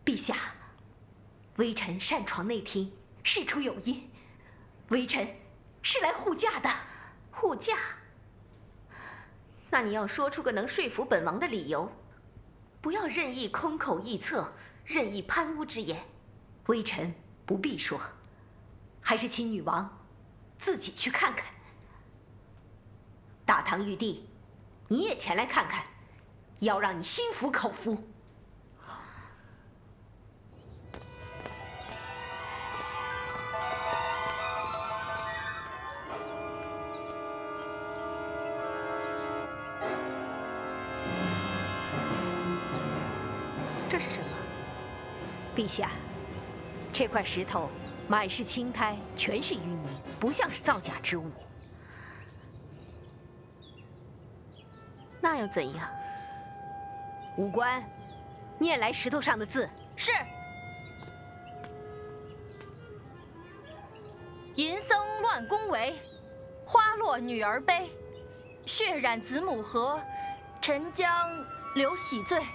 陛下，微臣擅闯内廷，事出有因。微臣是来护驾的。护驾？那你要说出个能说服本王的理由，不要任意空口臆测、任意攀污之言。微臣不必说。还是请女王自己去看看。大唐玉帝，你也前来看看，要让你心服口服。这是什么？陛下，这块石头满是青苔，全是淤泥，不像是造假之物。那又怎样？武官，念来石头上的字。是。淫僧乱宫闱，花落女儿悲。血染子母河，臣将流洗罪。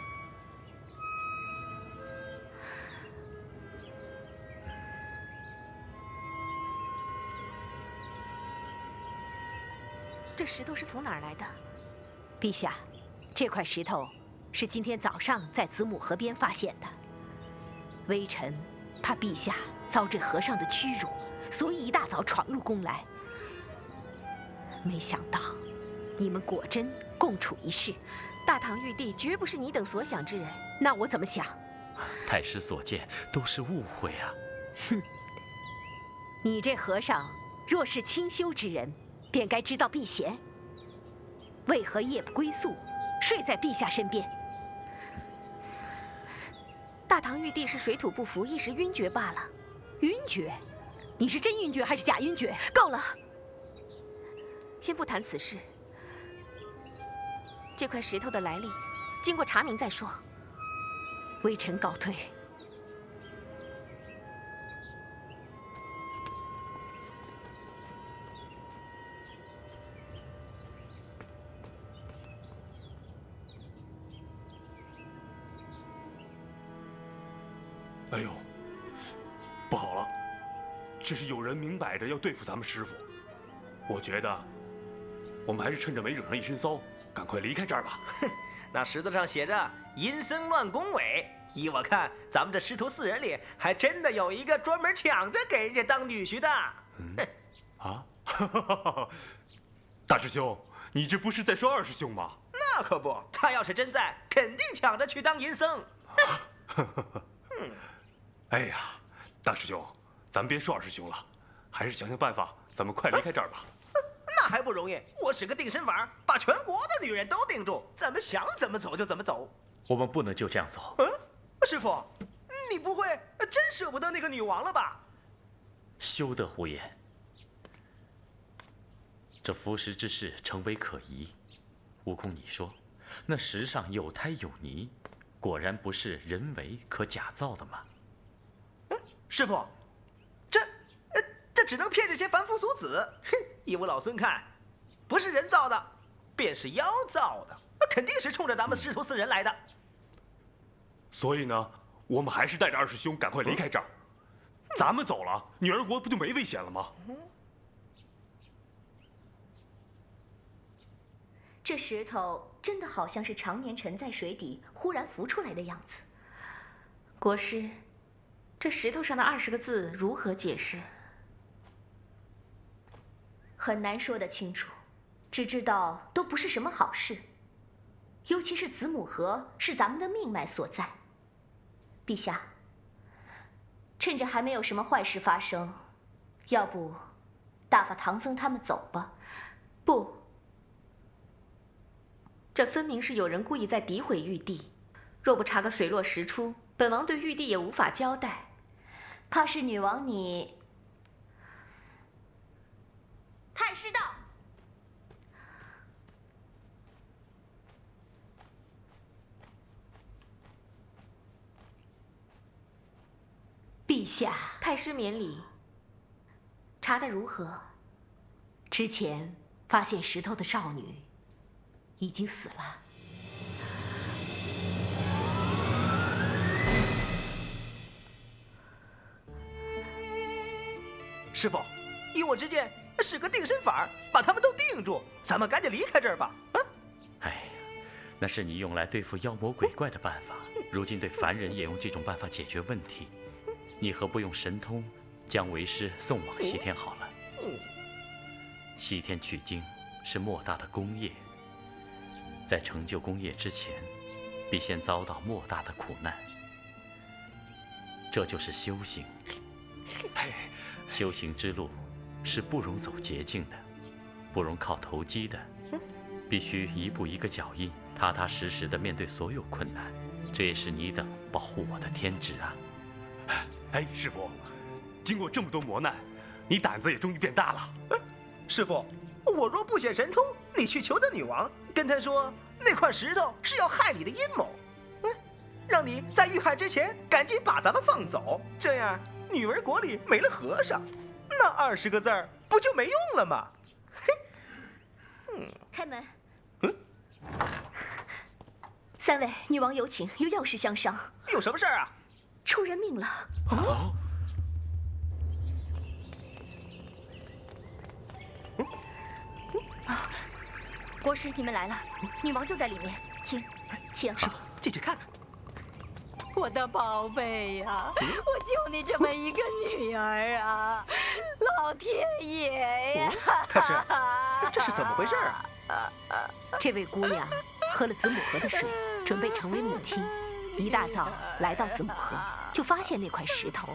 这石头是从哪儿来的？陛下，这块石头是今天早上在子母河边发现的。微臣怕陛下遭这和尚的屈辱，所以一大早闯入宫来。没想到，你们果真共处一室。大唐玉帝绝不是你等所想之人。那我怎么想？太师所见都是误会啊！哼，你这和尚若是清修之人，便该知道避嫌。为何夜不归宿，睡在陛下身边？大唐玉帝是水土不服，一时晕厥罢了。晕厥？你是真晕厥还是假晕厥？够了，先不谈此事。这块石头的来历，经过查明再说。微臣告退。哎呦，不好了，这是有人明摆着要对付咱们师傅。我觉得，我们还是趁着没惹上一身骚，赶快离开这儿吧。哼，那石头上写着“淫僧乱宫闱”，依我看，咱们这师徒4人里，还真的有一个专门抢着给人家当女婿的。啊，大师兄，你这不是在说二师兄吗？那可不，他要是真在，肯定抢着去当淫僧。哎呀，大师兄，咱别说二师兄了，还是想想办法，咱们快离开这儿吧。那还不容易？我使个定身法，把全国的女人都定住，咱们想怎么走就怎么走。我们不能就这样走。师傅，你不会真舍不得那个女王了吧？休得胡言！这服食之事诚为可疑。悟空，你说，那石上有苔有泥，果然不是人为可假造的吗？师傅，这只能骗这些凡夫俗子。哼，依我老孙看，不是人造的，便是妖造的，那肯定是冲着咱们师徒4人来的。所以呢，我们还是带着二师兄赶快离开这儿。咱们走了，女儿国不就没危险了吗？这石头真的好像是常年沉在水底，忽然浮出来的样子。国师，这石头上的20个字如何解释？很难说得清楚，只知道都不是什么好事。尤其是子母河是咱们的命脉所在。陛下，趁着还没有什么坏事发生，要不打发唐僧他们走吧？不，这分明是有人故意在诋毁玉帝。若不查个水落石出，本王对玉帝也无法交代。怕是女王你……太师到。陛下，太师免礼。查得如何？之前发现石头的少女已经死了。师傅，依我之见，使个定身法，把他们都定住，咱们赶紧离开这儿吧。哎呀，那是你用来对付妖魔鬼怪的办法，如今对凡人也用这种办法解决问题，你何不用神通将为师送往西天好了？西天取经是莫大的功业，在成就功业之前，必先遭到莫大的苦难，这就是修行。修行之路是不容走捷径的，不容靠投机的，必须一步一个脚印，踏踏实实地面对所有困难。这也是你等保护我的天职啊。哎，师傅，经过这么多磨难，你胆子也终于变大了。师傅，我若不显神通，你去求得女王，跟她说那块石头是要害你的阴谋，让你在遇害之前赶紧把咱们放走，这样女儿国里没了和尚，那20个字儿不就没用了吗？开门。三位，女王有请，有要事相商。有什么事儿啊？出人命了。哦。国师，你们来了，女王就在里面，请。师傅，进去看看。我的宝贝呀，我就你这么一个女儿啊，老天爷呀！太师，这是怎么回事啊？这位姑娘喝了子母河的水，准备成为母亲。一大早来到子母河，就发现那块石头。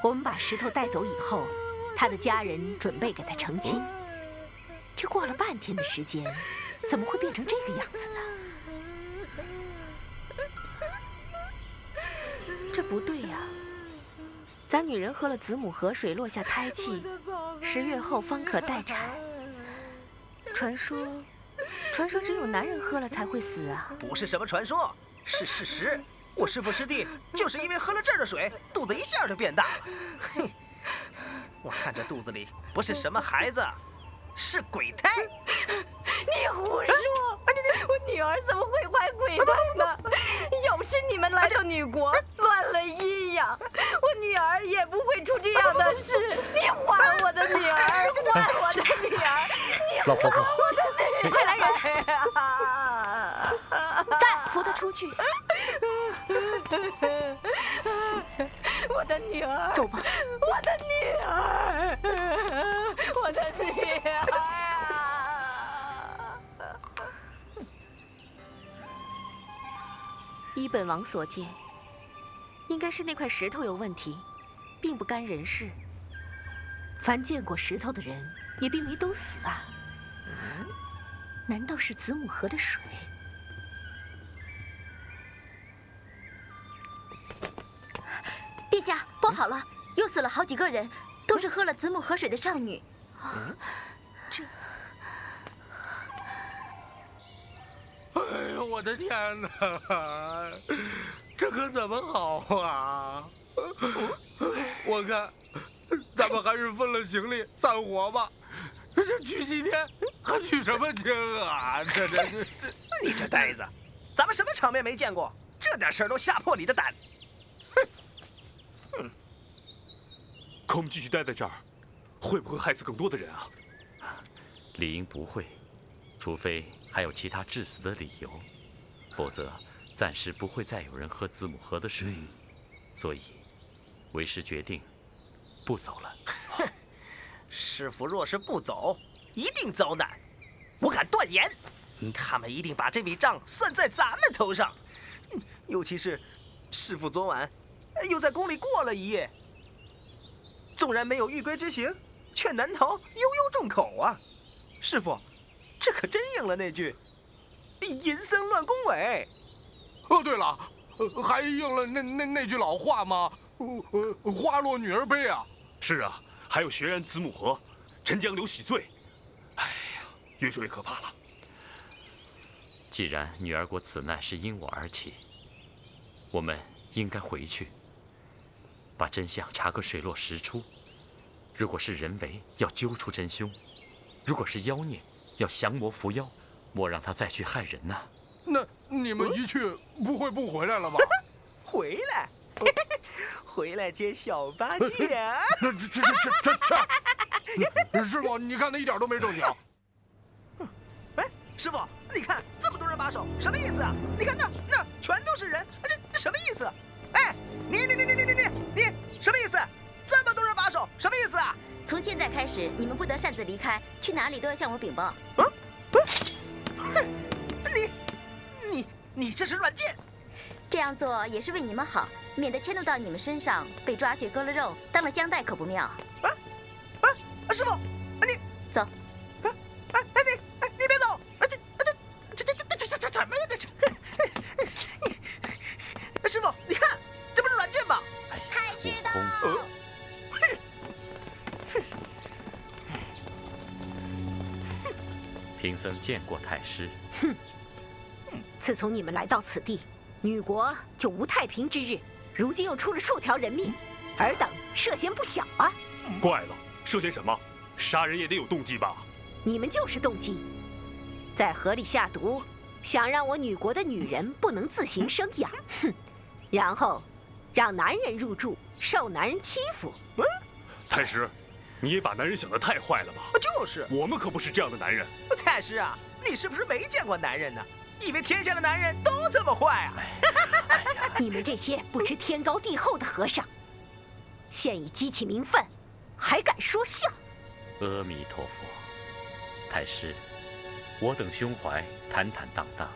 我们把石头带走以后，她的家人准备给她成亲。这过了半天的时间，怎么会变成这个样子呢？这不对呀！咱女人喝了子母河水，落下胎气，10月后方可待产。传说只有男人喝了才会死啊！不是什么传说，是事实。我师父师弟就是因为喝了这儿的水，肚子一下就变大了。嘿，我看这肚子里不是什么孩子，是鬼胎。你胡说！我女儿怎么会怀鬼胎呢？要不是你们来到女国乱了阴阳，我女儿也不会出这样的事。你还我的女儿，还我的女儿！老婆婆，快来人！再扶她出去。我的女儿，走吧。我的女儿，我的女儿。依本王所见，应该是那块石头有问题，并不干人事。凡见过石头的人，也并没都死啊。难道是子母河的水？陛下，不好了，又死了好几个人，都是喝了子母河水的少女。这……哎呦，我的天哪！这可怎么好啊？我看，咱们还是分了行李散伙吧。这娶几天，还娶什么亲啊？这……你这呆子，咱们什么场面没见过？这点事儿都吓破你的胆？可我们继续待在这儿，会不会害死更多的人啊？理应不会，除非还有其他致死的理由，否则暂时不会再有人喝子母河的水。所以，为师决定不走了。师傅若是不走，一定遭难。我敢断言，他们一定把这笔账算在咱们头上。尤其是师傅昨晚又在宫里过了一夜，纵然没有御归之刑，却难逃悠悠众口啊！师傅，这可真应了那句“淫僧乱宫闱”。哦，对了，还应了那句老话吗？花落女儿悲啊！是啊，还有血染子母河，沉江流洗罪。哎呀，越说越可怕了。既然女儿国此难是因我而起，我们应该回去，把真相查个水落石出。如果是人为，要揪出真凶；如果是妖孽，要降魔伏妖，莫让他再去害人呐。那你们一去，不会不回来了吧？回来，回来接小八戒啊！这，师傅，你看他一点都没正经。哎，师傅，你看这么多人把守，什么意思啊？你看那儿全都是人，这什么意思？哎，你什么意思？这么多人把守，什么意思啊？从现在开始，你们不得擅自离开，去哪里都要向我禀报。你这是乱箭！这样做也是为你们好，免得迁怒到你们身上，被抓去割了肉，当了香袋可不妙。师傅，你走。你别走！这什么呀？这是！见过太师。哼！自从你们来到此地，女国就无太平之日。如今又出了数条人命，尔等涉嫌不小啊！怪了，涉嫌什么？杀人也得有动机吧？你们就是动机，在河里下毒，想让我女国的女人不能自行生养，哼！然后让男人入住，受男人欺负。太师，你也把男人想得太坏了吧？就是，我们可不是这样的男人。太师啊，你是不是没见过男人呢？以为天下的男人都这么坏啊？你们这些不知天高地厚的和尚，现已激起民愤，还敢说笑？阿弥陀佛，太师，我等胸怀坦坦荡荡，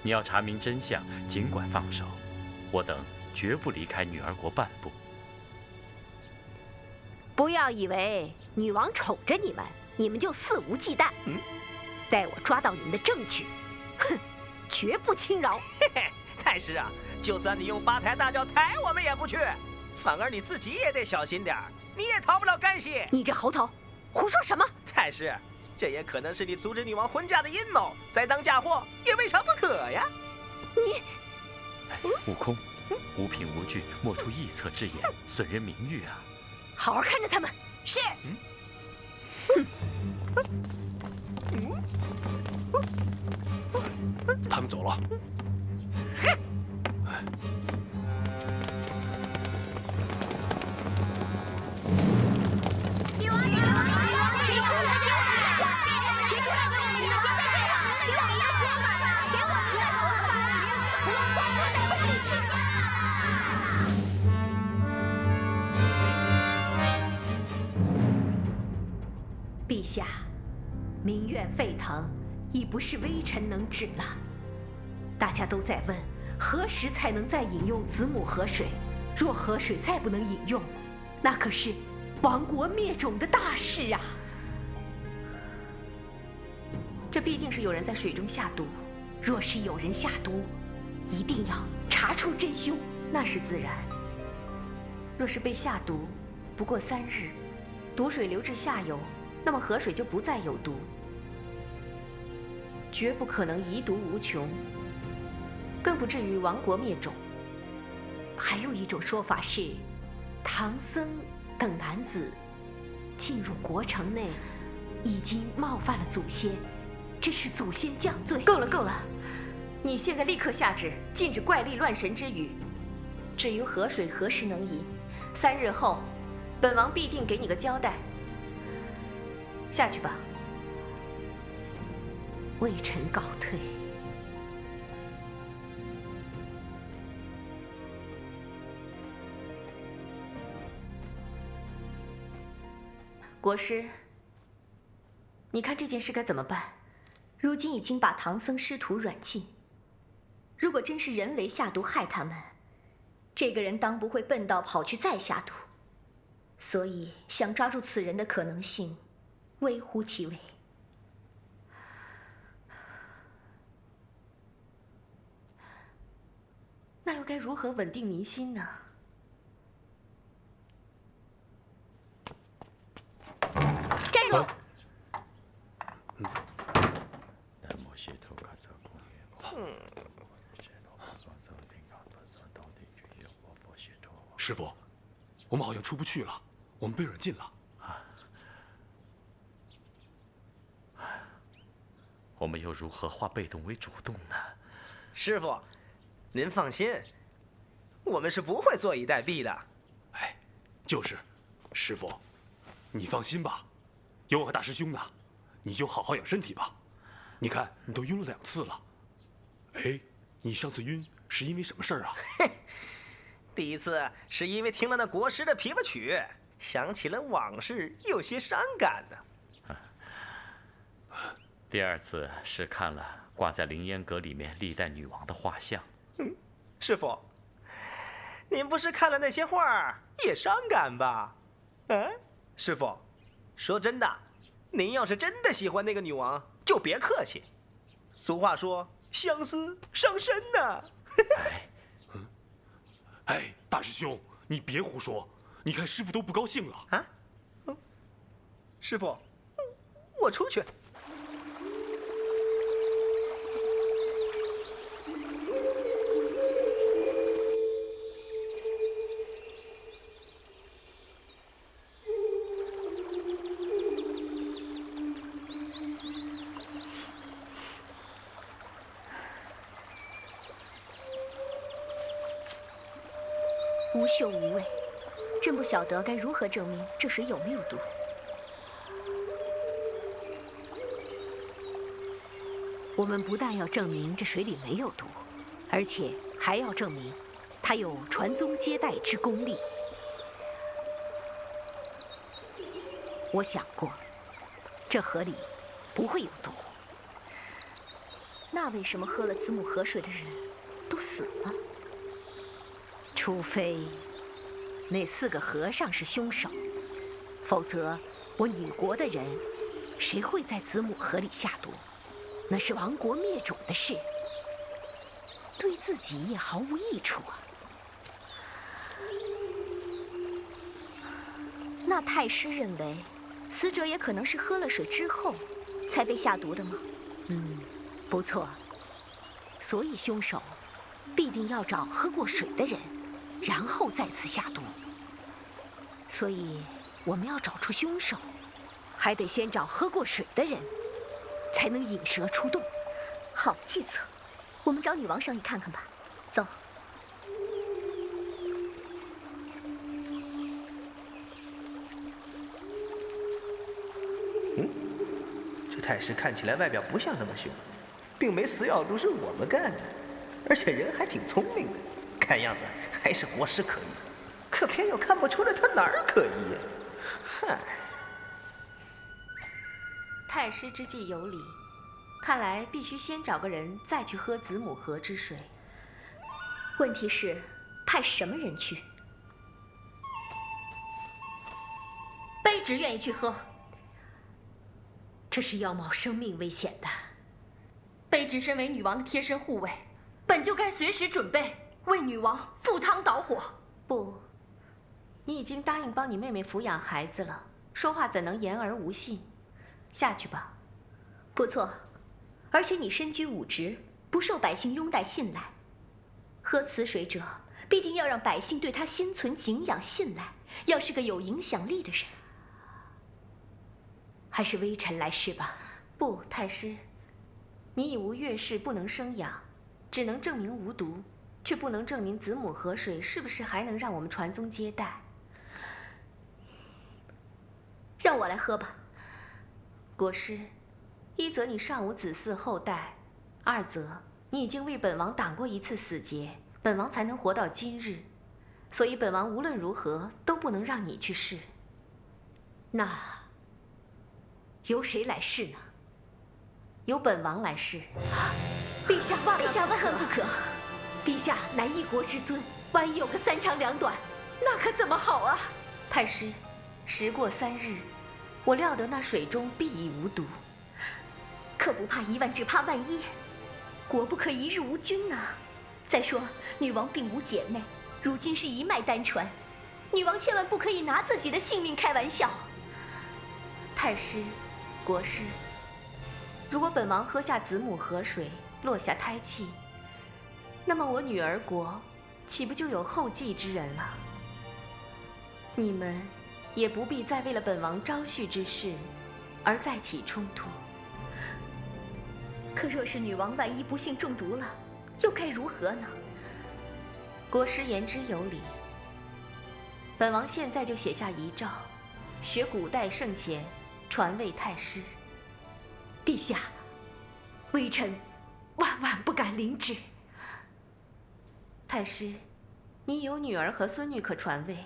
你要查明真相，尽管放手，我等绝不离开女儿国半步。不要以为女王宠着你们，你们就肆无忌惮。待我抓到你们的证据，哼，绝不轻饶。嘿嘿，太师啊，就算你用八抬大轿抬我们也不去，反而你自己也得小心点儿，你也逃不了干系。你这猴头，胡说什么？太师，这也可能是你阻止女王婚嫁的阴谋，栽赃嫁祸也未尝不可呀。你，悟空，无凭无据，莫出臆测之言，损人名誉啊！好好看着他们。是。他们走了。女王，谁出来给我们一个交代？谁出来给我们一个交代？给我们一个说法吧！给我们一个说法吧！皇上在这里吃饭。陛下，民怨沸腾，已不是微臣能止了。大家都在问，何时才能再饮用子母河水？若河水再不能饮用，那可是亡国灭种的大事啊！这必定是有人在水中下毒。若是有人下毒，一定要查出真凶。那是自然。若是被下毒，不过3日，毒水流至下游，那么河水就不再有毒，绝不可能遗毒无穷，更不至于亡国灭种。还有一种说法是，唐僧等男子进入国城内，已经冒犯了祖先，这是祖先降罪。够了，够了！你现在立刻下旨，禁止怪力乱神之语。至于河水何时能饮，3日后，本王必定给你个交代。下去吧。微臣告退。国师，你看这件事该怎么办？如今已经把唐僧师徒软禁，如果真是人为下毒害他们，这个人当不会笨到跑去再下毒，所以想抓住此人的可能性微乎其微。那又该如何稳定民心呢？站住！师父，我们好像出不去了，我们被软禁了。我们又如何化被动为主动呢？师父，您放心，我们是不会坐以待毙的。哎，就是，师父，你放心吧，有我和大师兄呢，你就好好养身体吧。你看，你都晕了2次了。哎，你上次晕是因为什么事儿啊？第一次是因为听了那国师的琵琶曲，想起了往事，有些伤感呢。第2次是看了挂在凌烟阁里面历代女王的画像。师父，您不是看了那些画也伤感吧？师父，说真的，您要是真的喜欢那个女王，就别客气。俗话说，相思伤身呐。哎，大师兄，你别胡说，你看师父都不高兴了啊。师父，我出去。无嗅无味，真不晓得该如何证明这水有没有毒。我们不但要证明这水里没有毒，而且还要证明它有传宗接代之功力。我想过，这河里不会有毒。那为什么喝了子母河水的人都死了？除非那4个和尚是凶手，否则我女国的人谁会在子母河里下毒？那是亡国灭种的事，对自己也毫无益处啊。那太师认为，死者也可能是喝了水之后才被下毒的吗？不错。所以凶手必定要找喝过水的人，然后再次下毒。所以我们要找出凶手，还得先找喝过水的人，才能引蛇出洞。好计策，我们找女王上去看看吧。走。这太师看起来外表不像那么凶，并没死咬住是我们干的，而且人还挺聪明的，看样子还是国师可疑，可偏又看不出来他哪儿可疑呀。嗨，太师之计有理，看来必须先找个人再去喝子母河之水。问题是，派什么人去？卑职愿意去喝。这是要冒生命危险的。卑职身为女王的贴身护卫，本就该随时准备为女王赴汤蹈火。不，你已经答应帮你妹妹抚养孩子了，说话怎能言而无信？下去吧。不错，而且你身居武职，不受百姓拥戴信赖。喝此水者，必定要让百姓对他心存敬仰信赖，要是个有影响力的人。还是微臣来试吧。不，太师，你已无月事不能生养，只能证明无毒，却不能证明子母河水是不是还能让我们传宗接代。让我来喝吧。国师，一则你尚无子嗣后代，二则你已经为本王挡过一次死劫，本王才能活到今日，所以本王无论如何都不能让你去试。那由谁来试呢？由本王来试。陛下万万不可！陛下乃一国之尊，万一有个3长2短，那可怎么好啊？太师，时过3日，我料得那水中必已无毒。可不怕1万，只怕万一。国不可一日无君啊！再说，女王并无姐妹，如今是一脉单传，女王千万不可以拿自己的性命开玩笑。太师，国师，如果本王喝下子母河水，落下胎气，那么我女儿国岂不就有后继之人了？你们也不必再为了本王招婿之事而再起冲突。可若是女王万一不幸中毒了，又该如何呢？国师言之有理，本王现在就写下遗诏，学古代圣贤，传位太师。陛下，微臣万万不敢领旨。太师，你有女儿和孙女可传位，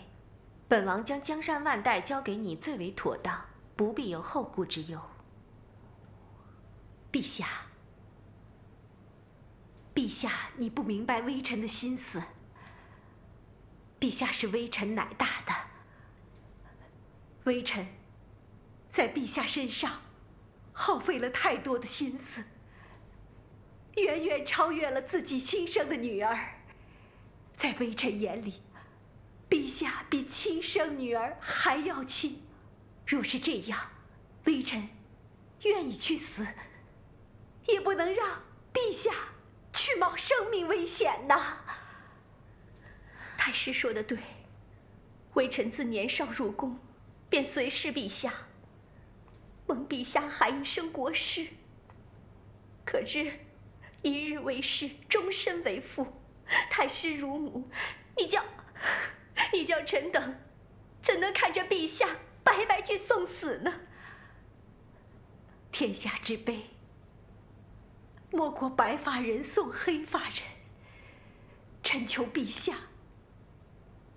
本王将江山万代交给你最为妥当，不必有后顾之忧。陛下，陛下，你不明白微臣的心思。陛下是微臣奶大的，微臣在陛下身上耗费了太多的心思，远远超越了自己亲生的女儿。在微臣眼里，陛下比亲生女儿还要亲。若是这样，微臣愿意去死，也不能让陛下去冒生命危险呐。太师说得对，微臣自年少入宫，便随侍陛下，蒙陛下含一声国师。可知一日为师，终身为父。太师如母，你叫你叫臣等怎能看着陛下白白去送死呢？天下之悲，莫过白发人送黑发人。臣求陛下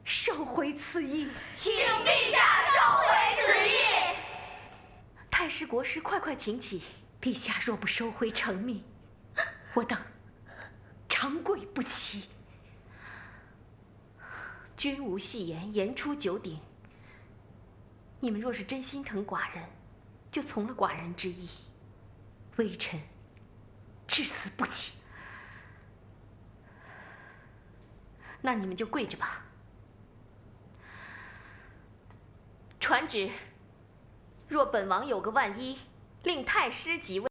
收回此意，请陛下收回此意。太师国师，快请起！陛下若不收回成命，我等长跪不起。君无戏言，言出九鼎。你们若是真心疼寡人，就从了寡人之意，微臣至死不起。那你们就跪着吧。传旨，若本王有个万一，令太师即位。